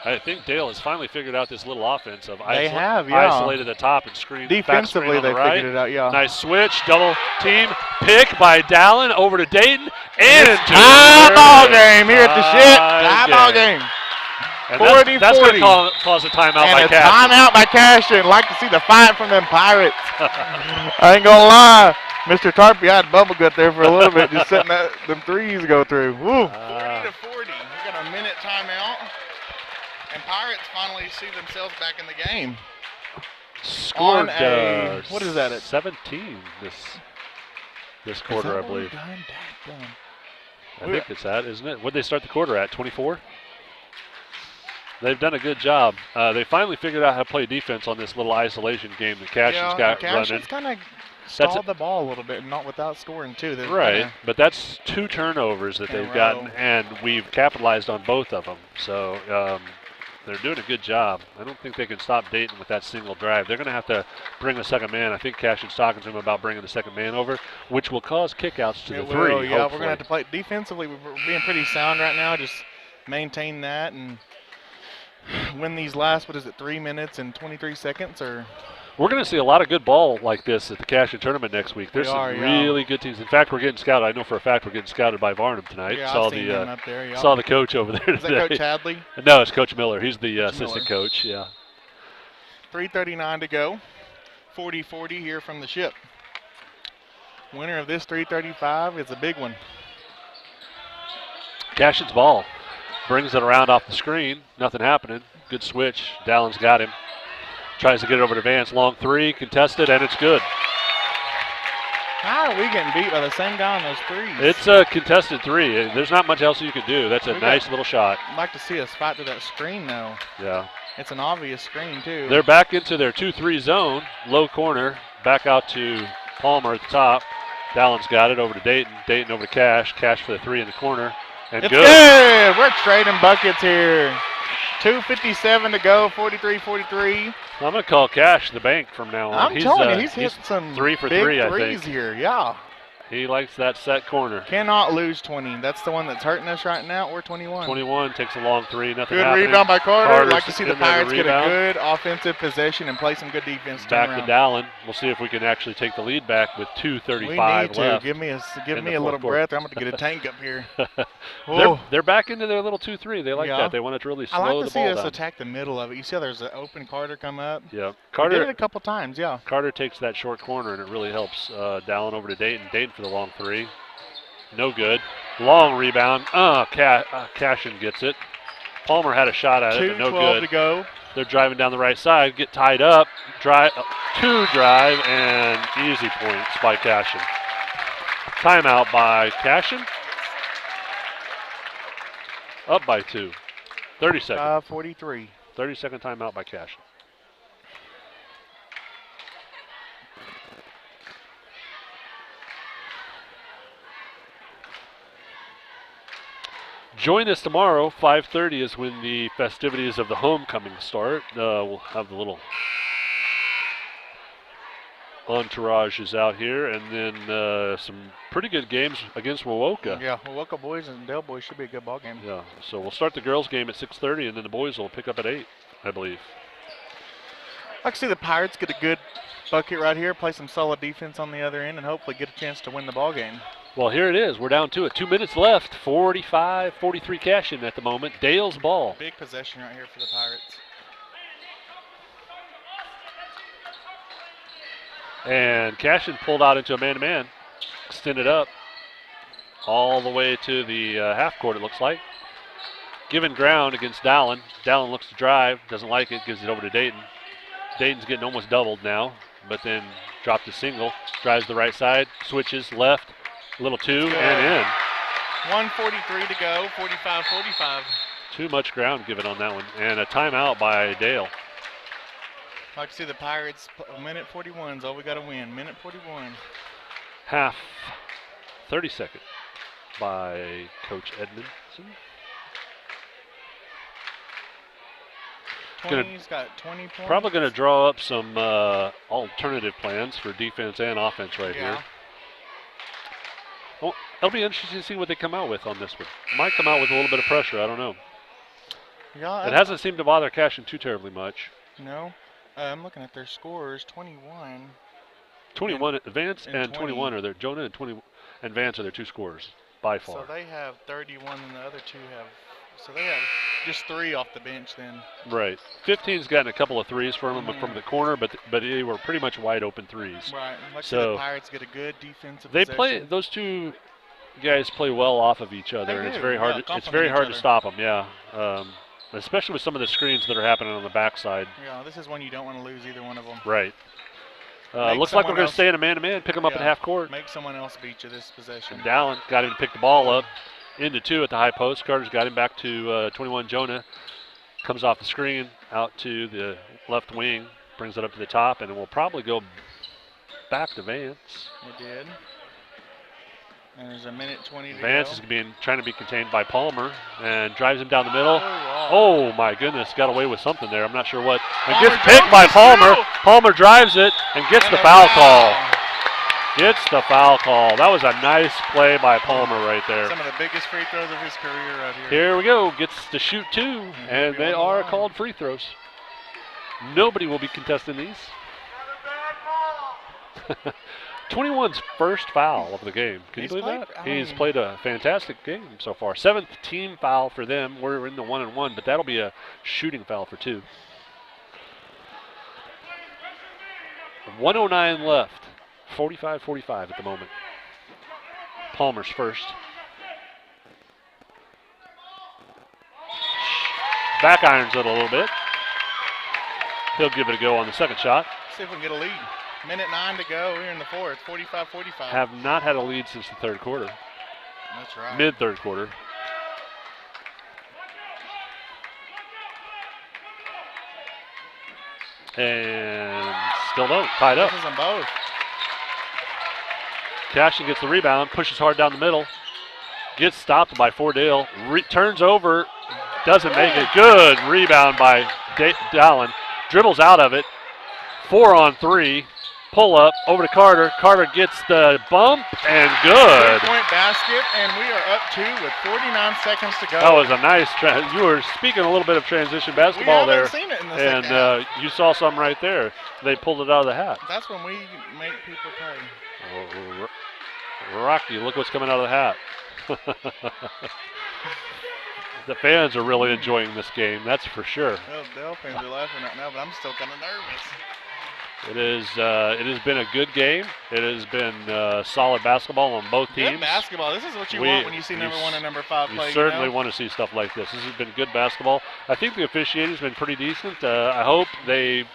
I think Dale has finally figured out this little offense of isolated the top and screen. Defensively, they figured it out, yeah. Nice switch, double team, pick by Dallin over to Dayton. And tie ball game here at the shit. Tie ball game. 40-40. That's going to cause a timeout by Cashion. And a timeout by Cashion. Like to see the fight from them Pirates. I ain't going to lie. Mr. Tarpey had bubble gut there for a little bit, just setting them threes go through. Woo. 40-40. We got a minute timeout. And Pirates finally see themselves back in the game. Scored what is that? 17. this quarter, I believe. I think it's that, isn't it? What did they start the quarter at? 24? They've done a good job. They finally figured out how to play defense on this little isolation game that Cashion's got running. Cashion's kind of stalled the ball a little bit, not without scoring too. Right, but that's 2 turnovers that they've gotten, and we've capitalized on both of them. So they're doing a good job. I don't think they can stop Dayton with that single drive. They're going to have to bring the second man. I think Cashion's talking to him about bringing the second man over, which will cause kickouts to the 3. Yeah, hopefully. we're going to have to play defensively. We're being pretty sound right now. Just maintain that and win these last, 3 minutes and 23 seconds? Or we're going to see a lot of good ball like this at the Cashion tournament next week. There's some really good teams. In fact, we're getting scouted. I know for a fact we're getting scouted by Varnum tonight. Yeah, saw them up there, saw the coach over there Is today. that Coach Hadley? No, it's Coach Miller. He's the assistant coach, yeah. 3:39 to go. 40-40 here from the ship. Winner of this 3:35 is a big one. Cashion's ball. Brings it around off the screen. Nothing happening. Good switch. Dallon's got him. Tries to get it over to Vance. Long 3, contested, and it's good. How are we getting beat by the same guy on those 3s? It's a contested 3. There's not much else you can do. That's a nice little shot. I'd like to see us fight to that screen, though. Yeah. It's an obvious screen, too. They're back into their 2-3 zone. Low corner. Back out to Palmer at the top. Dallon's got it over to Dayton. Dayton over to Cash. Cash for the 3 in the corner. And it's good. We're trading buckets here. 2:57 to go, 43-43. I'm going to call Cash the bank from now on. I'm telling you, he's hit some 3 for big 3, I threes think. here, yeah. He likes that set corner. Cannot lose 20. That's the one that's hurting us right now, or 21. 21 takes a long 3, nothing good happening. Rebound by Carter. Carter's Like to see the in there to Pirates get a rebound. good offensive possession and play some good defense. Back to Dallin. We'll see if we can actually take the lead back with 2:35 we need to. left. Give me a little breath. I'm going to get a tank up here. They're back into their little 2-3. They like that. They want to really slow the ball down. I like to see us attack the middle of it. You see how there's an open Carter come up? Yeah. Carter did it a couple times, yeah. Carter takes that short corner, and it really helps Dallin over to Dayton. Dayton for the long 3. No good. Long rebound. Cashion gets it. Palmer had a shot at it, but no good. 2:12 to go. They're driving down the right side, get tied up, drive, and easy points by Cashion. Timeout by Cashion. Up by 2. 30 seconds. 43. 30-second timeout by Cashion. Join us tomorrow. 5:30 is when the festivities of the homecoming start. We'll have the little entourages out here, and then some pretty good games against Wowoka. Yeah, Wowoka boys and Dale boys should be a good ball game. Yeah, so we'll start the girls' game at 6:30, and then the boys will pick up at 8, I believe. I can see the Pirates get a good bucket right here, play some solid defense on the other end, and hopefully get a chance to win the ball game. Well, here it is. We're down to it. 2 minutes left. 45-43 Cashion at the moment. Dale's ball. Big possession right here for the Pirates. And Cashion pulled out into a man-to-man. Extended up all the way to the half court, it looks like. Given ground against Dallin. Dallin looks to drive. Doesn't like it. Gives it over to Dayton. Dayton's getting almost doubled now, but then dropped a single. Drives the right side. Switches left. Little 2 and in. 1:43 to go, 45-45. Too much ground given on that one. And a timeout by Dale. I can see the Pirates, minute 41 is all we got to win. Minute 41. Half, 30-second by Coach Edmondson. He's got 20 points. Probably going to draw up some alternative plans for defense and offense right here. Well, it'll be interesting to see what they come out with on this one. Might come out with a little bit of pressure. I don't know. Yeah, it hasn't seemed to bother Cashion too terribly much. No. I'm looking at their scores. 21. 21 Vance and 21 are their Jonah and 20 and Vance are their 2 scorers by far. So they have 31 and the other 2 have. So they have just 3 off the bench then. Right. 15's gotten a couple of 3s from them from the corner, but they were pretty much wide open 3s. Right. Like so the Pirates get a good defensive they possession. play those 2 guys play well off of each other, and it's very hard. It's very hard to stop them. Yeah. Especially with some of the screens that are happening on the backside. Yeah, this is one you don't want to lose either one of them. Right. Looks like we're going to stay in a man-to-man, pick him up at half court. Make someone else beat you this possession. And Dallin got him to pick the ball up into 2 at the high post. Carter's got him back to 21 Jonah. Comes off the screen out to the left wing, brings it up to the top, and it will probably go back to Vance. It did. And there's a minute 20 to Vance go. is trying to be contained by Palmer and drives him down the middle. Oh, my goodness, got away with something there. I'm not sure what. And gets picked by Palmer. Palmer drives it and gets the foul call. Gets the foul call. That was a nice play by Palmer right there. Some of the biggest free throws of his career right here. Here we go. Gets to shoot 2, and they are called free throws. Nobody will be contesting these. 21's first foul of the game. Can you believe that? He's played a fantastic game so far. 7th team foul for them. We're in the 1-and-1, but that'll be a shooting foul for 2. 1:09 left. 45-45 at the moment. Palmer's first. Back irons it a little bit. He'll give it a go on the second shot. See if we can get a lead. Minute 9 to go here in the 4th. 45-45. Have not had a lead since the 3rd quarter. That's right. Mid-3rd quarter. And still don't. Tied up. Misses them both. Cashion gets the rebound, pushes hard down the middle. Gets stopped by Fordale. Turns over. Doesn't make it. Good rebound by Dallin. Dribbles out of it. 4-on-3. Pull up over to Carter. Carter gets the bump and good. 3-point basket, and we are up 2 with 49 seconds to go. That was a nice. You were speaking a little bit of transition basketball there. We haven't seen it in the and you saw some right there. They pulled it out of the hat. That's when we make people pay. Rocky, look what's coming out of the hat. The fans are really enjoying this game, that's for sure. Well, Dell fans are laughing right now, but I'm still kind of nervous. It has been a good game. It has been solid basketball on both teams. Good basketball. This is what you want when you see number 1 and number 5 play. You certainly want to see stuff like this. This has been good basketball. I think the officiating's been pretty decent. I hope they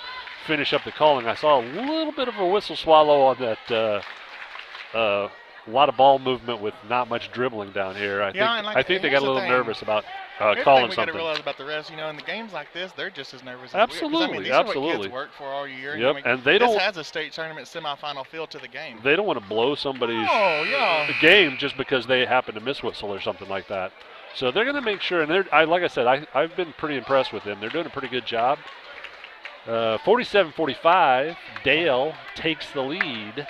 finish up the calling. I saw a little bit of a whistle swallow on that. A lot of ball movement with not much dribbling down here. I think they got a little nervous about calling something. We got to realize about the refs, in the games like this, they're just as nervous. Absolutely, these are what kids work for all year. Yep, and they don't. This has a state tournament semifinal feel to the game. They don't want to blow somebody's game just because they happen to miss whistle or something like that. So they're going to make sure. And like I said, I've been pretty impressed with them. They're doing a pretty good job. 47-45, Dale takes the lead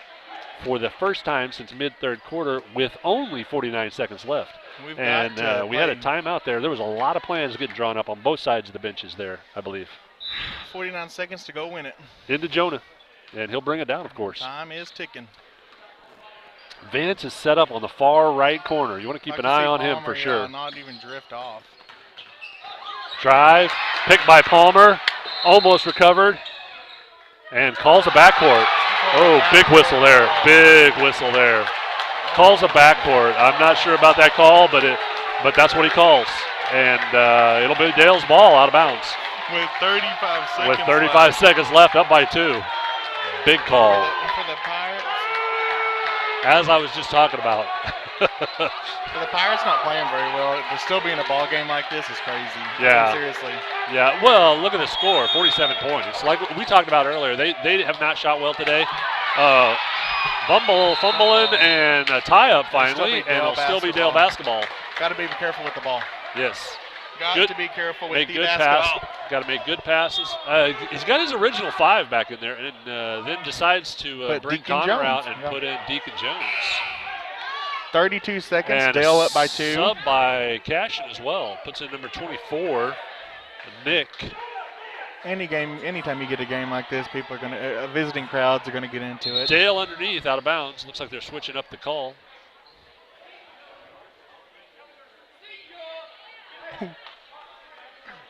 for the first time since mid-3rd quarter with only 49 seconds left. We had a timeout there. There was a lot of plans getting drawn up on both sides of the benches there, I believe. 49 seconds to go win it. Into Jonah, and he'll bring it down, of course. Time is ticking. Vance is set up on the far right corner. You want to keep an eye on him for sure. Not even drift off. Drive, picked by Palmer, almost recovered, and calls a backcourt. Oh, big whistle there. Big whistle there. Calls a backcourt. I'm not sure about that call, but that's what he calls. And it'll be Dale's ball out of bounds. With 35 seconds With 35 seconds left, up by 2. Big call. For the Pirates. As I was just talking about. For the Pirates not playing very well, to still be in a ball game like this is crazy. Yeah. Seriously. Yeah, well, look at the score, 47 points. Like we talked about earlier, they have not shot well today. Fumbling, and a tie-up finally, and it'll still be Dale basketball. Got to be careful with the ball. Yes. Got to be careful with the basketball. Got to make good passes. He's got his original 5 back in there, and then decides to bring Connor out and put in Deacon Jones. 32 seconds, and Dale up by 2. Sub by Cashion as well. Puts in number 24, Nick. Anytime you get a game like this, people are going to, visiting crowds are going to get into it. Dale underneath, out of bounds. Looks like they're switching up the call.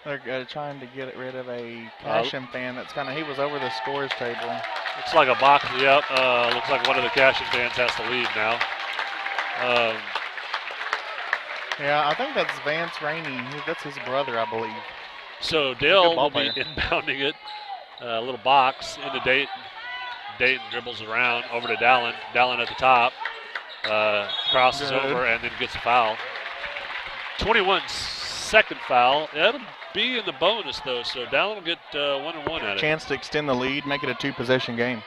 They're trying to get rid of a Cashion fan that's he was over the scores table. Looks like a box, yep. Looks like one of the Cashion fans has to leave now. Yeah, I think that's Vance Rainey. That's his brother, I believe. So Dale will be inbounding it. A little box into Dayton dribbles around over to Dallin. Dallin at the top. Crosses over and then gets a foul. 21-second foul. That'll be in the bonus, though, so Dallin will get 1-1 at it. Chance to extend the lead, make it a 2-possession game.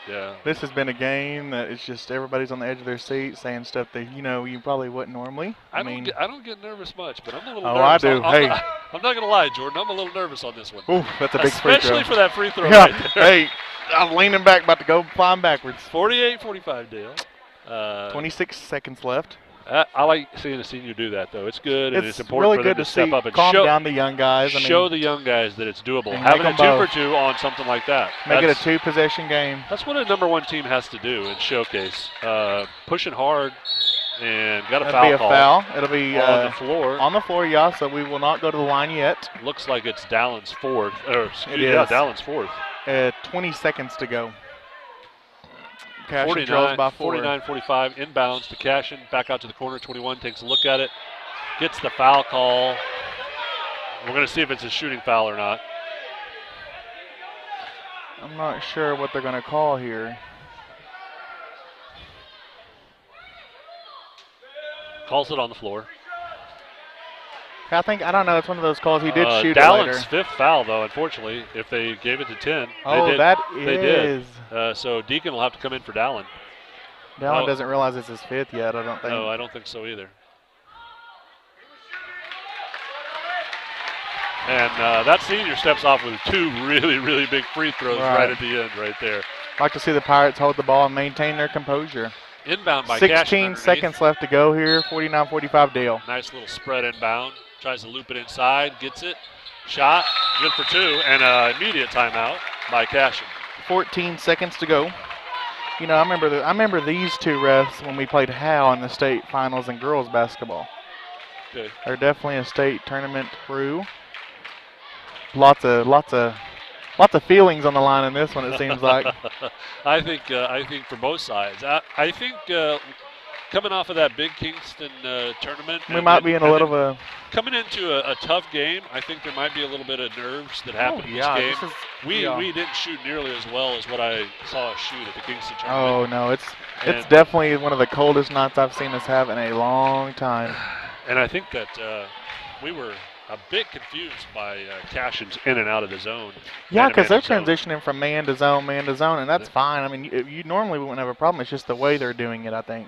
Yeah. This has been a game that it's just everybody's on the edge of their seat saying stuff that, you probably wouldn't normally. I don't get nervous much, but I'm a little Oh, nervous. I do. I'm not going to lie, Jordan. I'm a little nervous on this one. Ooh, that's a big free throw. Especially for that free throw Yeah, right there. hey, I'm leaning back, about to go flying backwards. 48-45, Dale. 26 seconds left. I like seeing a senior do that, though. It's good, and it's important really for them good to step up and calm show down the young guys. Show the young guys that it's doable. And Having a make 'em 2 both. for 2 on something like that. Make it a 2-possession game. That's what a number 1 team has to do and showcase. Pushing hard and got a That'll foul be a call foul. It'll be on the floor. On the floor, yeah, so we will not go to the line yet. Looks like it's Dallin's fourth. It Yeah, is. Dallin's fourth. 20 seconds to go. Cashion draws by 4. 49-45, inbounds to Cashion, back out to the corner. 21 takes a look at it, gets the foul call. We're going to see if it's a shooting foul or not. I'm not sure what they're going to call here. Calls it on the floor. I don't know. It's one of those calls. He did shoot it Dallin's later. 5th foul, though, unfortunately, if they gave it to 10. Oh, they did. that They is. did. So Deacon will have to come in for Dallin. Dallin doesn't realize it's his 5th yet, I don't think. No, I don't think so either. And that senior steps off with 2 really, really big free throws right at the end right there. Like to see the Pirates hold the ball and maintain their composure. Inbound by Cashion 16 underneath. seconds left to go here. 49-45 Dale. Nice little spread inbound. Tries to loop it inside. Gets it. Shot. Good for 2. And immediate timeout by Cashion. 14 seconds to go. I remember these 2 refs when we played Howe in the state finals in girls basketball. Okay. They're definitely a state tournament crew. Lots of feelings on the line in this one, it seems like. I think for both sides. I think coming off of that big Kingston tournament, We might be in a little of a. Coming into a tough game, I think there might be a little bit of nerves that happened in this game. We didn't shoot nearly as well as what I saw us shoot at the Kingston tournament. Oh no, it's definitely one of the coldest nights I've seen us have in a long time. And I think that we were a bit confused by Cashion's in and out of the zone. Yeah, because they're transitioning from man to zone, and that's fine. I mean, you normally wouldn't have a problem. It's just the way they're doing it, I think.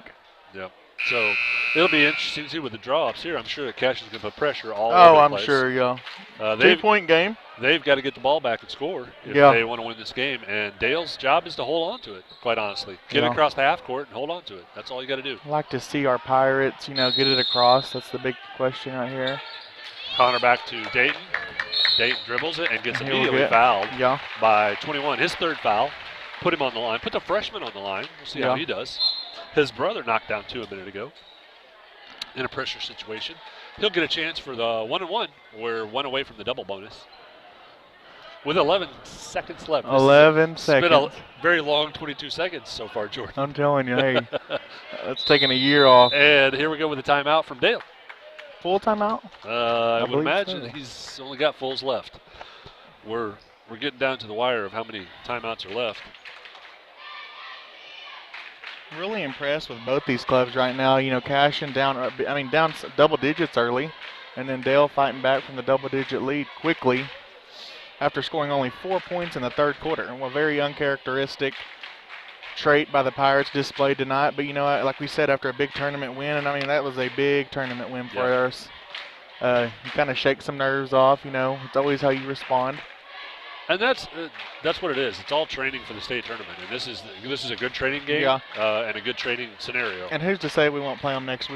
Yep. So it'll be interesting to see with the draw-ups here. I'm sure that Cashion's going to put pressure all over the place. I'm sure, yeah. 2-point game. They've got to get the ball back and score if they want to win this game. And Dale's job is to hold on to it, quite honestly. Get it across the half court and hold on to it. That's all you got to do. I like to see our Pirates, get it across. That's the big question right here. Connor back to Dayton. Dayton dribbles it and gets immediately fouled by 21. His 3rd foul. Put him on the line. Put the freshman on the line. We'll see how he does. His brother knocked down 2 a minute ago in a pressure situation. He'll get a chance for the 1-1. We're 1 away from the double bonus. With 11 seconds left. 11 seconds. It's been a very long 22 seconds so far, Jordan. I'm telling you, hey, that's taking a year off. And here we go with a timeout from Dale. Full timeout? I would imagine he's only got fulls left. We're getting down to the wire of how many timeouts are left. Really impressed with both these clubs right now. Cashion down double digits early, and then Dale fighting back from the double-digit lead quickly after scoring only 4 points in the 3rd quarter. And a very uncharacteristic trait by the Pirates displayed tonight. But like we said, after a big tournament win, and that was a big tournament win for us. You kind of shake some nerves off. It's always how you respond. And that's what it is. It's all training for the state tournament, and this is a good training game and a good training scenario. And who's to say we won't play them next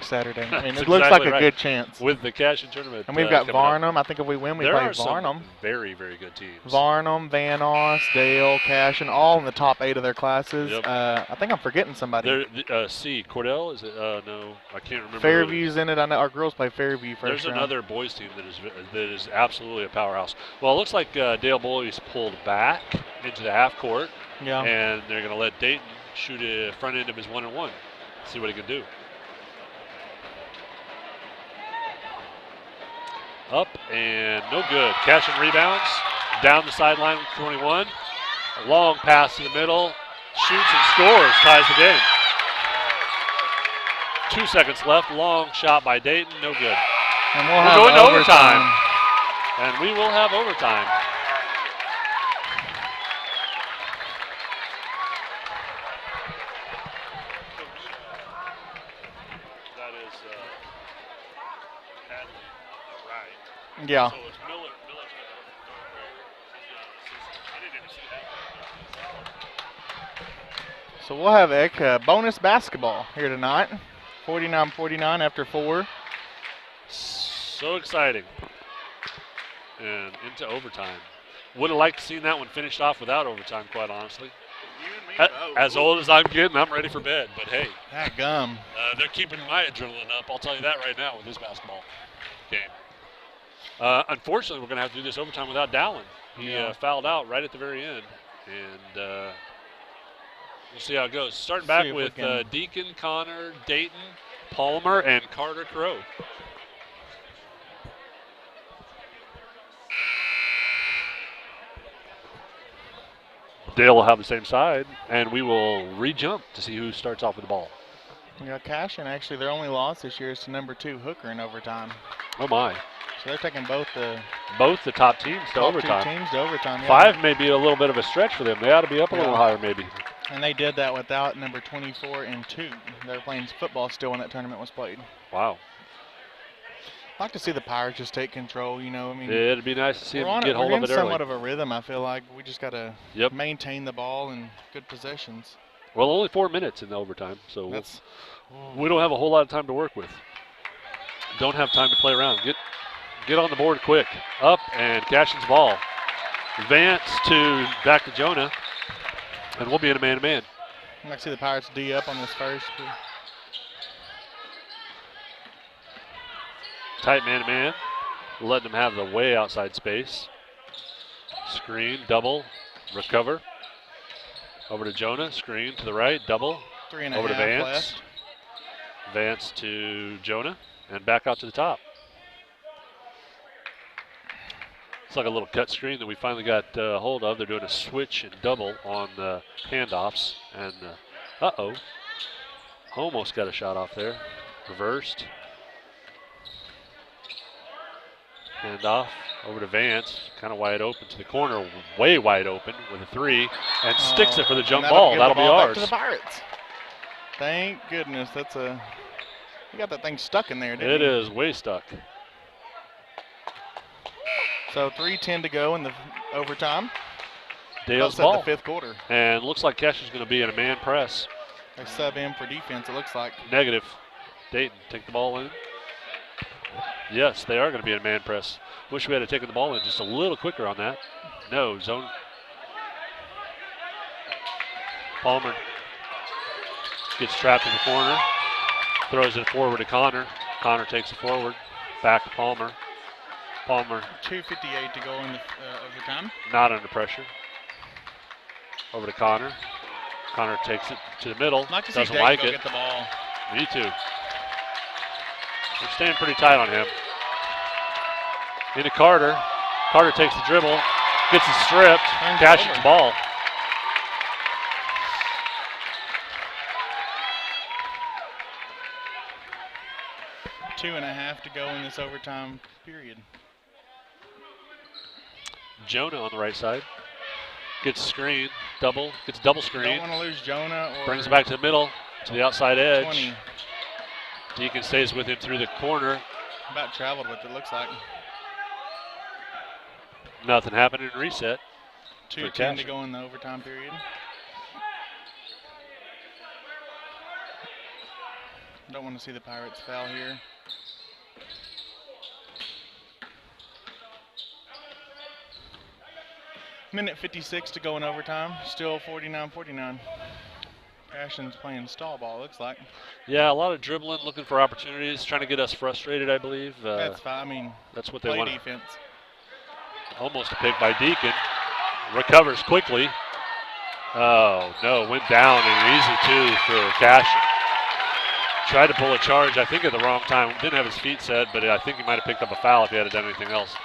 Saturday? It That's looks like exactly a good chance with the Cashion tournament. And we've got Varnum. I think if we win, we play Varnum. Some very, very good teams. Varnum, Van Oss, Dale, Cashion, all in the top 8 of their classes. Yep. I think I'm forgetting somebody. Cordell is it? No, I can't remember. Fairview's in it. I know our girls play Fairview first. There's another boys team that is absolutely a powerhouse. Well, it looks like Dale Bully's pulled back into the half court, and they're going to let Dayton shoot a front end of his 1-1. See what he can do. Up and no good. Cashion rebounds down the sideline with 21. Long pass to the middle. Shoots and scores. Ties the game. 2 seconds left. Long shot by Dayton. No good. And We're have going to overtime. And we will have overtime. That is Hadley, right? Yeah. So it's Miller. Miller's going to third grader. I didn't even see that. So we'll have bonus basketball here tonight. 49-49 after 4. So exciting. And into overtime. Would have liked to seen that one finished off without overtime, quite honestly. As old as I'm getting, I'm ready for bed. But hey, that gum. They're keeping my adrenaline up. I'll tell you that right now with this basketball game. Unfortunately, we're going to have to do this overtime without Dallin. He fouled out right at the very end. And we'll see how it goes. Starting back with Deacon, Connor, Dayton, Palmer, and Carter Crow. Dale will have the same side, and we will re-jump to see who starts off with the ball. Yeah, Cashion, actually, their only loss this year is to number 2 Hooker in overtime. Oh, my. So they're taking both the top teams to overtime. 2 teams to overtime. Yeah. 5 may be a little bit of a stretch for them. They ought to be up a little higher, maybe. And they did that without number 24 and 2. They were playing football still when that tournament was played. Wow. I'd like to see the Pirates just take control, you know. I mean, it'd be nice to see them get hold of it early. We're in somewhat of a rhythm, I feel like. We just got to maintain the ball and good possessions. Well, only 4 minutes in the overtime, so we don't have a whole lot of time to work with. Don't have time to play around. Get on the board quick. Up and Cashion's ball. Advance back to Jonah, and we'll be in a man-to-man. I'd like to see the Pirates D up on this first. Tight man-to-man, letting them have the way outside space. Screen, double, recover. Over to Jonah, screen to the right, double. 3.5 over to Vance. left. Vance to Jonah, and back out to the top. It's like a little cut screen that we finally got hold of. They're doing a switch and double on the handoffs. And almost got a shot off there. Reversed. Handoff over to Vance, kind of wide open to the corner, way wide open with a 3, and sticks it for the jump ball. That'll be ours. Back to the Pirates. Thank goodness. You got that thing stuck in there, didn't you? It is way stuck. So 3:10 to go in the overtime. Dale's ball. The 5th quarter. And looks like Cashion's going to be in a man press. They sub in for defense, it looks like. Negative. Dayton, take the ball in. Yes, they are going to be in a man press. Wish we had taken the ball in just a little quicker on that. No, zone. Palmer gets trapped in the corner. Throws it forward to Connor. Connor takes it forward. Back to Palmer. Palmer. 2:58 to go in the overtime. Not under pressure. Over to Connor. Connor takes it to the middle. Doesn't like it. Get the ball. Me too. We're staying pretty tight on him. Into Carter. Carter takes the dribble. Gets it stripped. Cashion's ball. Two and a half to go in this overtime period. Jonah on the right side. Gets screen. Gets double screen. Don't want to lose Jonah. Brings it back to the middle. To the outside edge. 20. Deacon stays with him through the corner. About traveled with it, looks like. Nothing happened in reset. 2:10 to go in the overtime period. Don't want to see the Pirates foul here. Minute 56 to go in overtime. Still 49-49. Cashion's playing stall ball, looks like. Yeah, a lot of dribbling, looking for opportunities, trying to get us frustrated, I believe. That's fine. I mean, that's what they want. Defense. Almost a pick by Deacon. Recovers quickly. Oh, no, went down and easy, too, for Cashion. Tried to pull a charge, I think, at the wrong time. Didn't have his feet set, but I think he might have picked up a foul if he had done anything else.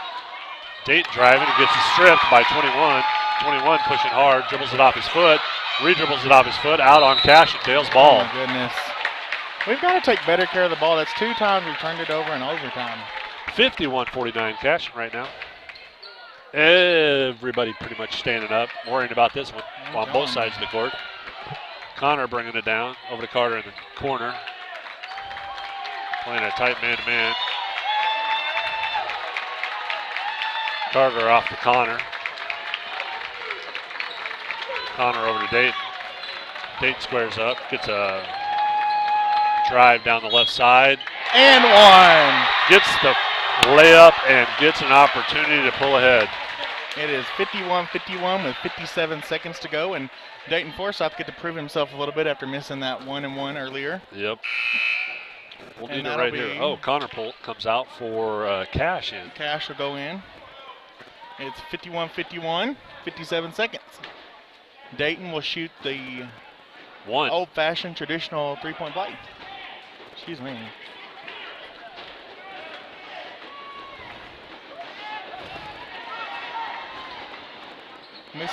Dayton driving and gets it stripped by 21. 21 pushing hard, dribbles it off his foot, re-dribbles it off his foot, out on Cashion. Dale's ball. Oh, my goodness. We've got to take better care of the ball. That's 2 times we've turned it over in overtime. 51-49 Cashion right now. Everybody pretty much standing up, worrying about this one on both sides of the court. Connor bringing it down over to Carter in the corner. Playing a tight man-to-man. Carter off to Connor. Connor over to Dayton. Dayton squares up, gets a drive down the left side. And one. Gets the layup and gets an opportunity to pull ahead. It is 51-51 with 57 seconds to go, and Dayton Forsyth get to prove himself a little bit after missing that 1-and-1 earlier. Yep. We'll need it right here. Oh, Connor comes out for Cashion. Cash will go in. It's 51-51, 57 seconds. Dayton will shoot the old-fashioned traditional three-point play. Excuse me.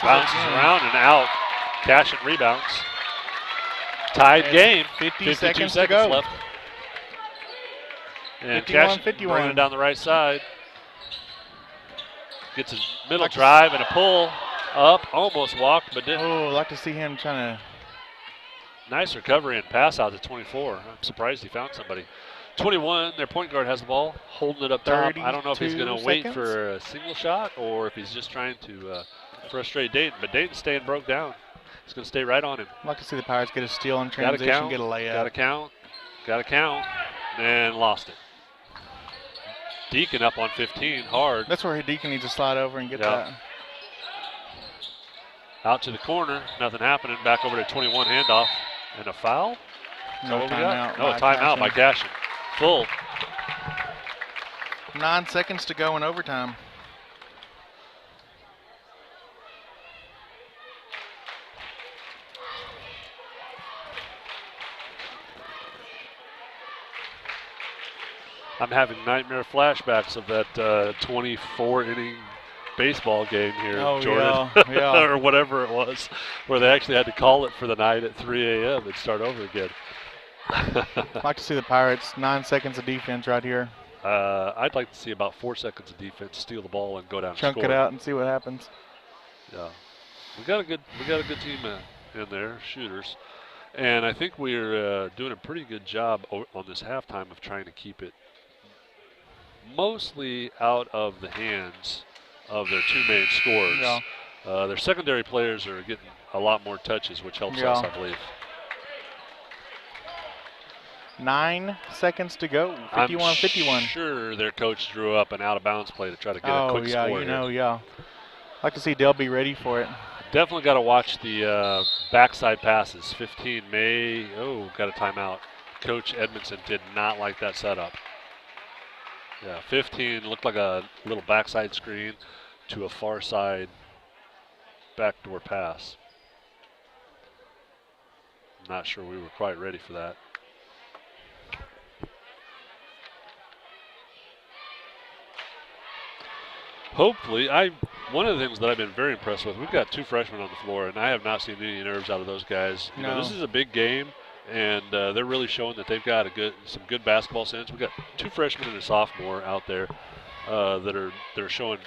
Bounces around and out. Cashion rebounds. Tied game. 50 seconds seconds to go. left. And Cashion bringing it down the right side. Gets his middle drive and a pull up. Almost walked, but didn't. Oh, I'd like to see him trying to. Nice recovery and pass out to 24. I'm surprised he found somebody. 21, their point guard has the ball, holding it up top. I don't know if he's going to wait for a single shot or if he's just trying to frustrate Dayton. But Dayton's staying broke down. He's going to stay right on him. I'd like to see the Pirates get a steal in transition, get a layup. Got to count, and lost it. Deacon up on 15, hard. That's where Deacon needs to slide over and get that. Out to the corner, nothing happening. Back over to 21 handoff. And a foul? No, timeout. No, timeout by Cashion. Full. 9 seconds to go in overtime. I'm having nightmare flashbacks of that 24-inning baseball game here, Jordan. Yeah. Or whatever it was, where they actually had to call it for the night at 3 a.m. and start over again. I'd like to see the Pirates, 9 seconds of defense right here. I'd like to see about 4 seconds of defense, steal the ball, and go down and chunk score. It out and see what happens. Yeah, we got a good team in there, shooters, and I think we're doing a pretty good job on this halftime of trying to keep it mostly out of the hands of their 2 main scorers. Yeah. Their secondary players are getting a lot more touches, which helps us, I believe. 9 seconds to go. 51-51. I'm sure their coach drew up an out-of-bounds play to try to get a quick score. I'd like to see Dale be ready for it. Definitely got to watch the backside passes. 15 got a timeout. Coach Edmondson did not like that setup. Yeah, 15 looked like a little backside screen to a far side backdoor pass. Not sure we were quite ready for that. Hopefully, one of the things that I've been very impressed with, we've got 2 freshmen on the floor, and I have not seen any nerves out of those guys. You know, this is a big game, and they're really showing that they've got some good basketball sense. We've got 2 freshmen and a sophomore out there that are showing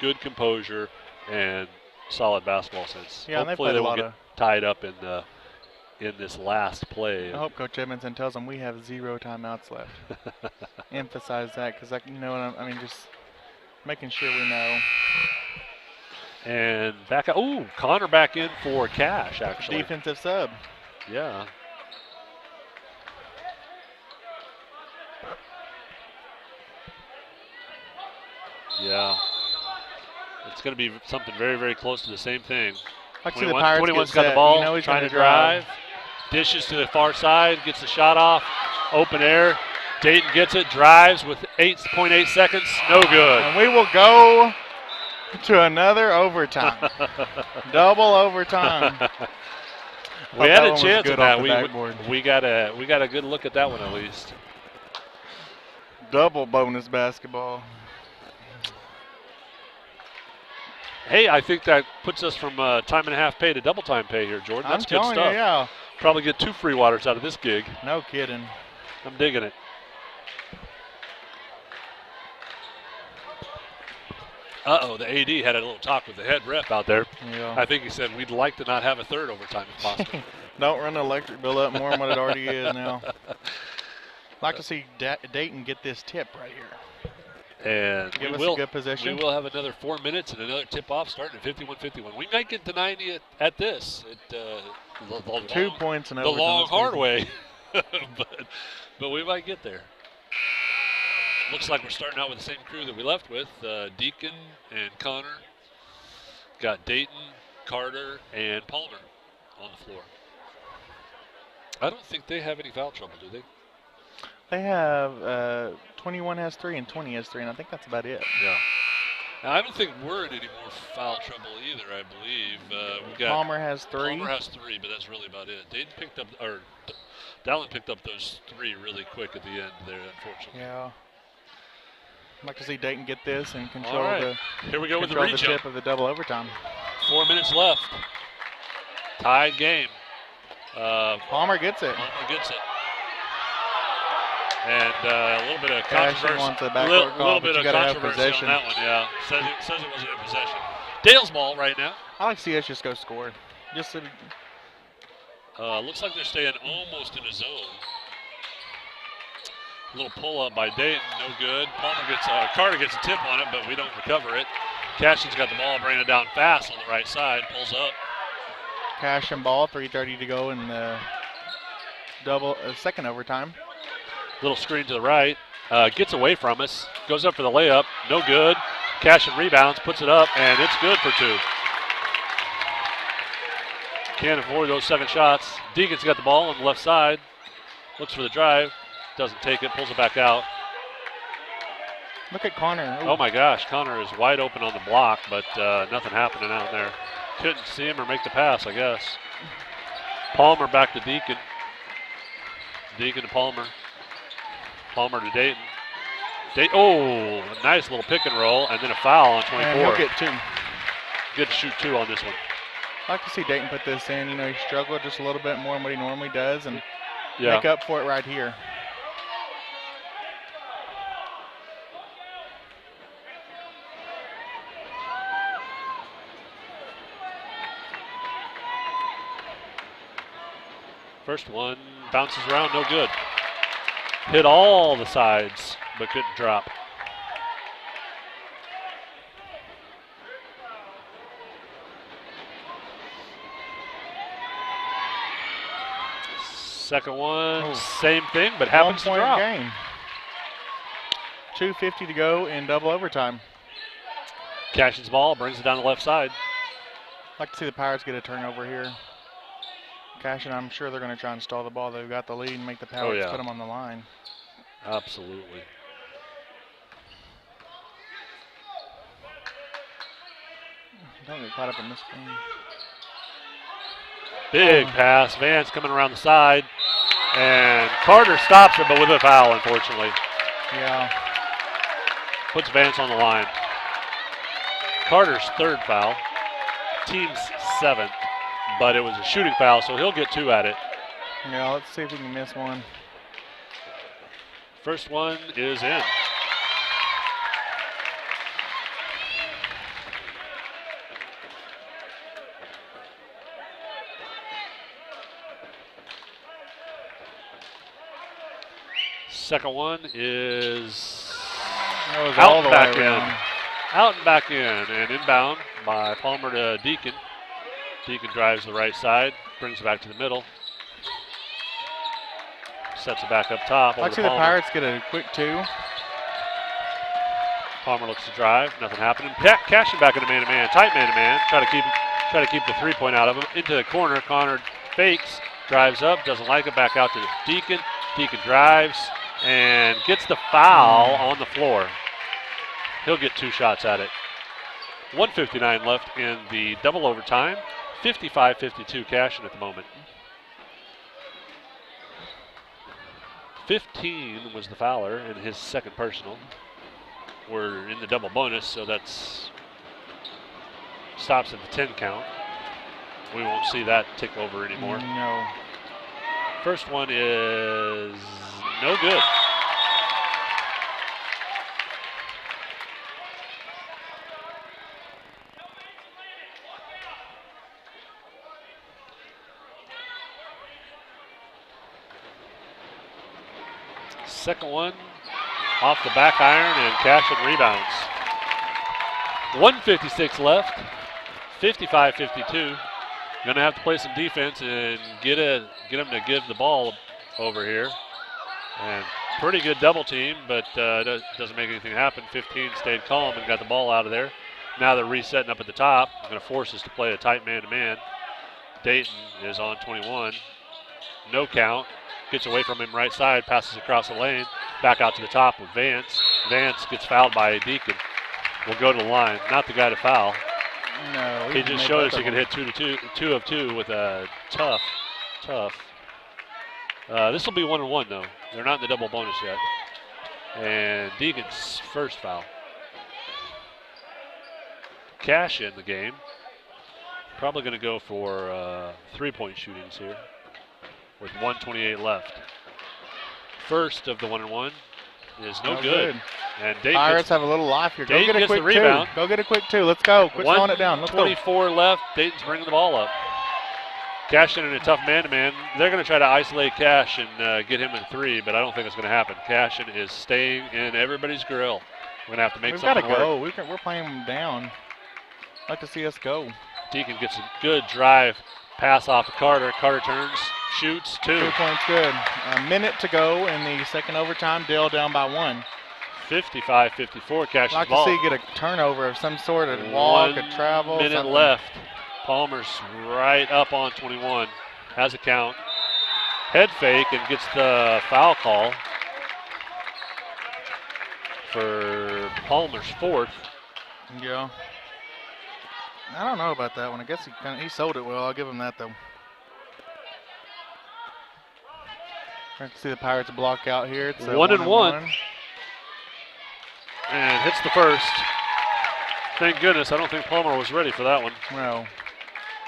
good composure and solid basketball sense. Yeah, hopefully they won't get tied up in this last play. I hope Coach Edmondson tells them we have 0 timeouts left. Emphasize that, because just making sure we know. And back out. Ooh, Connor back in for Cash, actually. Defensive sub. Yeah. Yeah. It's going to be something very, very close to the same thing. 21's got the ball, trying to drive. Dishes to the far side, gets the shot off. Open air. Dayton gets it, drives with 8.8 seconds. No good. And we will go to another overtime. Double overtime. We had a chance at that. We got a good look at that one at least. Double bonus basketball. Hey, I think that puts us from time and a half pay to double time pay here, Jordan. That's good I'm telling stuff. you, yeah. Probably get 2 free waters out of this gig. No kidding. I'm digging it. The AD had a little talk with the head rep out there. Yeah. I think he said we'd like to not have a third overtime if possible. Don't run the electric bill up more than what it already is now. Like to see Dayton get this tip right here. And Give us a good position. We will have another 4 minutes and another tip-off starting at 51-51. We might get to 90 at this. 2 points in the overtime. long, hard way. but we might get there. Looks like we're starting out with the same crew that we left with. Deacon and Connor. Got Dayton, Carter, and Palmer on the floor. I don't think they have any foul trouble, do they? They have 21 has 3 and 20 has 3, and I think that's about it. Yeah. Now, I don't think we're in any more foul trouble either, I believe. We got Palmer has 3. Palmer has 3, but that's really about it. Dayton picked up, or Dallin picked up those 3 really quick at the end there, unfortunately. Yeah. I'd like to see Dayton get this and control All right. the Here we go with the control the re-jump. tip of the double overtime. 4 minutes left. Tied game. Palmer gets it. Palmer gets it. And a little bit of controversy. Wants a backward call, little bit but of you gotta have controversy possession. on that one, yeah. Says it wasn't in possession. Dale's ball right now. I like to see us just go score. Just so looks like they're staying almost in a zone. A little pull up by Dayton, no good. Carter gets a tip on it, but we don't recover it. Cashion's got the ball, bringing it down fast on the right side, pulls up. Cashion ball, 3:30 to go in the second overtime. Little screen to the right, gets away from us, goes up for the layup, no good. Cashion rebounds, puts it up, and it's good for 2. Can't avoid those second shots. Deacon's got the ball on the left side, looks for the drive, doesn't take it, pulls it back out. Look at Connor. Ooh. Oh my gosh, Connor is wide open on the block, but nothing happening out there. Couldn't see him or make the pass, I guess. Palmer back to Deacon. Deacon to Palmer. Palmer to Dayton. A nice little pick and roll, and then a foul on 24. And he'll get 2. Good to shoot 2 on this one. I like to see Dayton put this in. You know, he struggled just a little bit more than what he normally does, and Yeah. make up for it right here. First one bounces around, no good. Hit all the sides, but couldn't drop. Second one, same thing, but happens to 1 point drop. game. 2:50 to go in double overtime. Cashion's ball, brings it down the left side. Like to see the Pirates get a turnover here. Cashion, I'm sure they're going to try and stall the ball. They've got the lead and make the Pirates put them on the line. Absolutely. Don't get caught up in this game. Big pass. Vance coming around the side. And Carter stops it, but with a foul, unfortunately. Yeah. Puts Vance on the line. Carter's 3rd foul. Team's 7th. But it was a shooting foul, so he'll get 2 at it. Yeah, let's see if we can miss one. First one is in. Second one is out and back in. Out and back in, and inbound by Palmer to Deacon. Deacon drives the right side, brings it back to the middle. Sets it back up top. I'd like to see the Pirates get a quick 2. Palmer looks to drive, nothing happening. Cashion back in a man-to-man, tight man-to-man. Try to keep the 3-point out of him. Into the corner, Connor fakes, drives up, doesn't like it, back out to Deacon. Deacon drives and gets the foul on the floor. He'll get 2 shots at it. 1:59 left in the double overtime. 55-52 Cashion at the moment. 15 was the fouler in his 2nd personal. We're in the double bonus, so that's stops at the 10 count. We won't see that tick over anymore. No. First one is no good. Second one off the back iron, and Cashion rebounds. 1:56 left, 55-52. Going to have to play some defense and get them to give the ball over here. And pretty good double team, but doesn't make anything happen. 15 stayed calm and got the ball out of there. Now they're resetting up at the top. Going to force us to play a tight man-to-man. Dayton is on 21. No count. Gets away from him right side, passes across the lane, back out to the top with Vance. Vance gets fouled by Deacon. Will go to the line. Not the guy to foul. No. He just showed us he could hit 2 of 2 with a tough. This will be 1-1 though. They're not in the double bonus yet. And Deacon's first foul. Cash in the game. Probably going to go for 3-point shootings here with 1:28 left. First of the 1-1 is no good. And Dayton Pirates have a little life here. Go Dayton get a gets the quick rebound. 2. Go get a quick 2. Let's go. Quit slowing it down. Let's go. 24 left. Dayton's bringing the ball up. Cash in a tough man-to-man. They're going to try to isolate Cash and get him in 3, but I don't think it's going to happen. Cashion is staying in everybody's grill. We're going to have to make something work. We've got to go. We're playing them down. I'd like to see us go. Deacon gets a good drive pass off to Carter. Carter turns, shoots 2. 2 points good. A minute to go in the second overtime. Dale down by 1. 55-54. Cashion's I'd like ball. to see get a turnover of some sort, a walk, a travel. 1 minute something. left. Palmer's right up on 21. Has a count. Head fake and gets the foul call for Palmer's 4th. Yeah. I don't know about that one. I guess he sold it well. I'll give him that though. I can see the Pirates block out here. It's 1-1. And hits the first. Thank goodness. I don't think Palmer was ready for that one. No.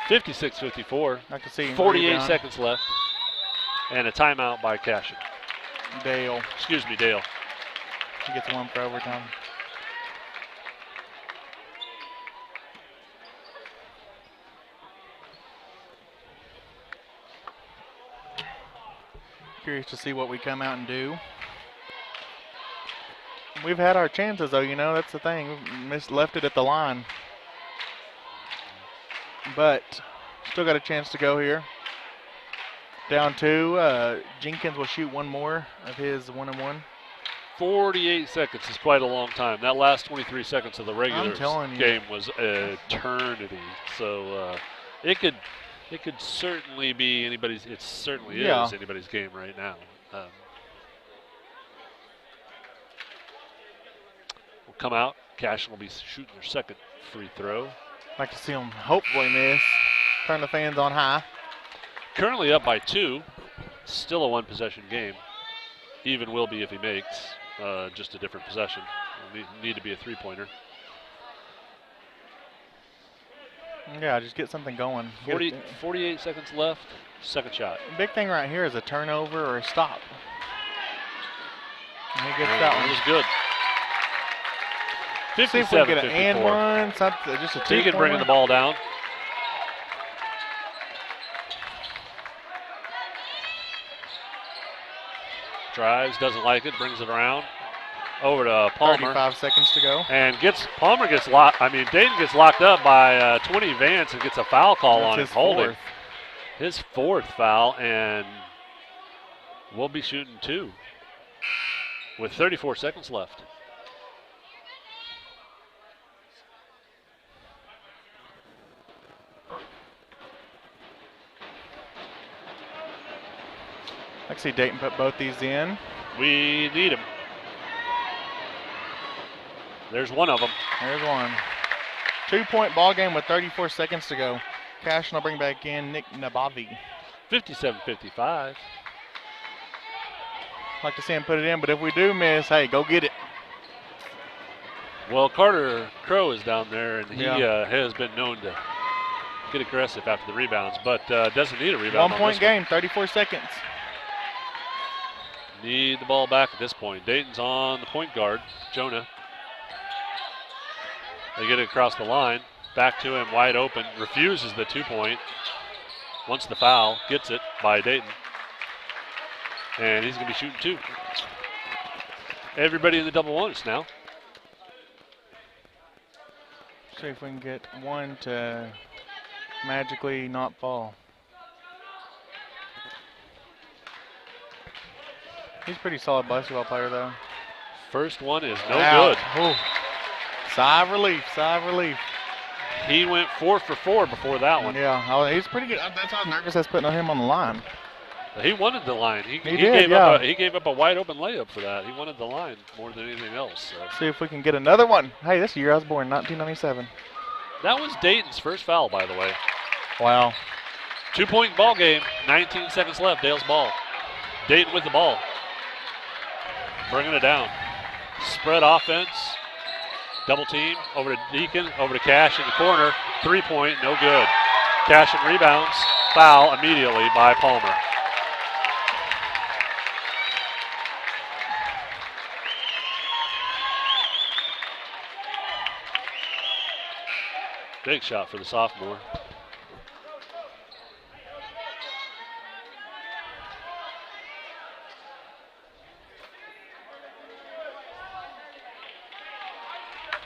56-54. I can see him 48 rebound. seconds left. And a timeout by Cashion. Dale. Excuse me, Dale. He gets 1 for overtime. Curious to see what we come out and do. We've had our chances, though, you know, that's the thing. We left it at the line. But still got a chance to go here. Down 2. Jenkins will shoot 1 more of his 1-and-1. 48 seconds is quite a long time. That last 23 seconds of the regular telling you. game was eternity. So it could certainly be anybody's. It certainly is anybody's game right now. Will come out. Cashion will be shooting their second free throw. Like to see him hopefully miss. Turn the fans on high. Currently up by 2. Still a 1-possession game. Even will be if he makes. Just a different possession. Need to be a 3-pointer. Yeah, just get something going. 48 seconds left. Second shot. The big thing right here is a turnover or a stop. And he gets that It one. was good. See if we can get an 57-54. and one, something, just a 2-point. Deacon bringing the ball down. Drives, doesn't like it, brings it around. Over to Palmer. 35 seconds to go. And Palmer gets locked. I mean, Dayton gets locked up by 20 Vance and gets a foul call on him. His Holding. 4th. His 4th foul, and we'll be shooting 2 with 34 seconds left. I can see Dayton put both these in. We need him. There's one of them. There's one. 2-point ball game with 34 seconds to go. Cashion will bring back in Nick Nabavi. 57-55. Like to see him put it in, but if we do miss, hey, go get it. Well, Carter Crow is down there, and he Yeah. has been known to get aggressive after the rebounds, but doesn't need a rebound. 1 point game, 34 seconds. Need the ball back at this point. Dayton's on the point guard, Jonah. They get it across the line. Back to him, wide open. Refuses the 2-point. Wants the foul. Gets it by Dayton. And he's going to be shooting 2. Everybody in the double ones now. See if we can get one to magically not fall. He's a pretty solid basketball player, though. First one is no Out. good. Ooh. Sigh of relief, sigh of relief. He went 4 for 4 before that one. Yeah, he's pretty good. That's how nervous I was putting on him on the line. He wanted the line. He did, gave up a wide open layup for that. He wanted the line more than anything else. So. See if we can get another one. Hey, this year I was born, 1997. That was Dayton's first foul, by the way. Wow. 2-point ball game. 19 seconds left. Dale's ball. Dayton with the ball. Bringing it down. Spread offense. Double team. Over to Deacon. Over to Cash in the corner. 3-point. No good. Cashion rebounds. Foul immediately by Palmer. Big shot for the sophomore.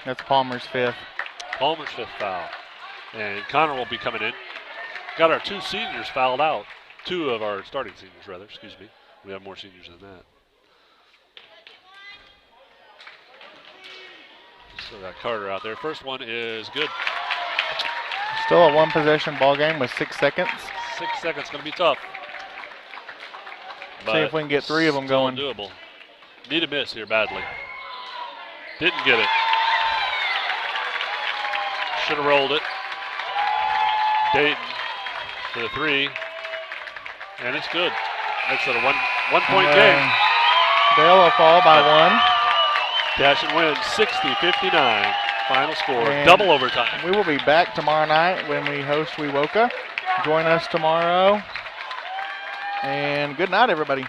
That's Palmer's 5th. Palmer's 5th foul. And Connor will be coming in. Got our 2 seniors fouled out. 2 of our starting seniors, rather. Excuse me. We have more seniors than that. So got Carter out there. First one is good. Still a 1-possession ball game with 6 seconds. 6 seconds, going to be tough. See if we can get 3 of them still going. Doable. Need a miss here badly. Didn't get it. Should have rolled it. Dayton for the 3. And it's good. Makes it a one-point game. Dale will fall by 1. Cashion wins 60-59. Final score. And double overtime. We will be back tomorrow night when we host Wewoka. Join us tomorrow. And good night, everybody.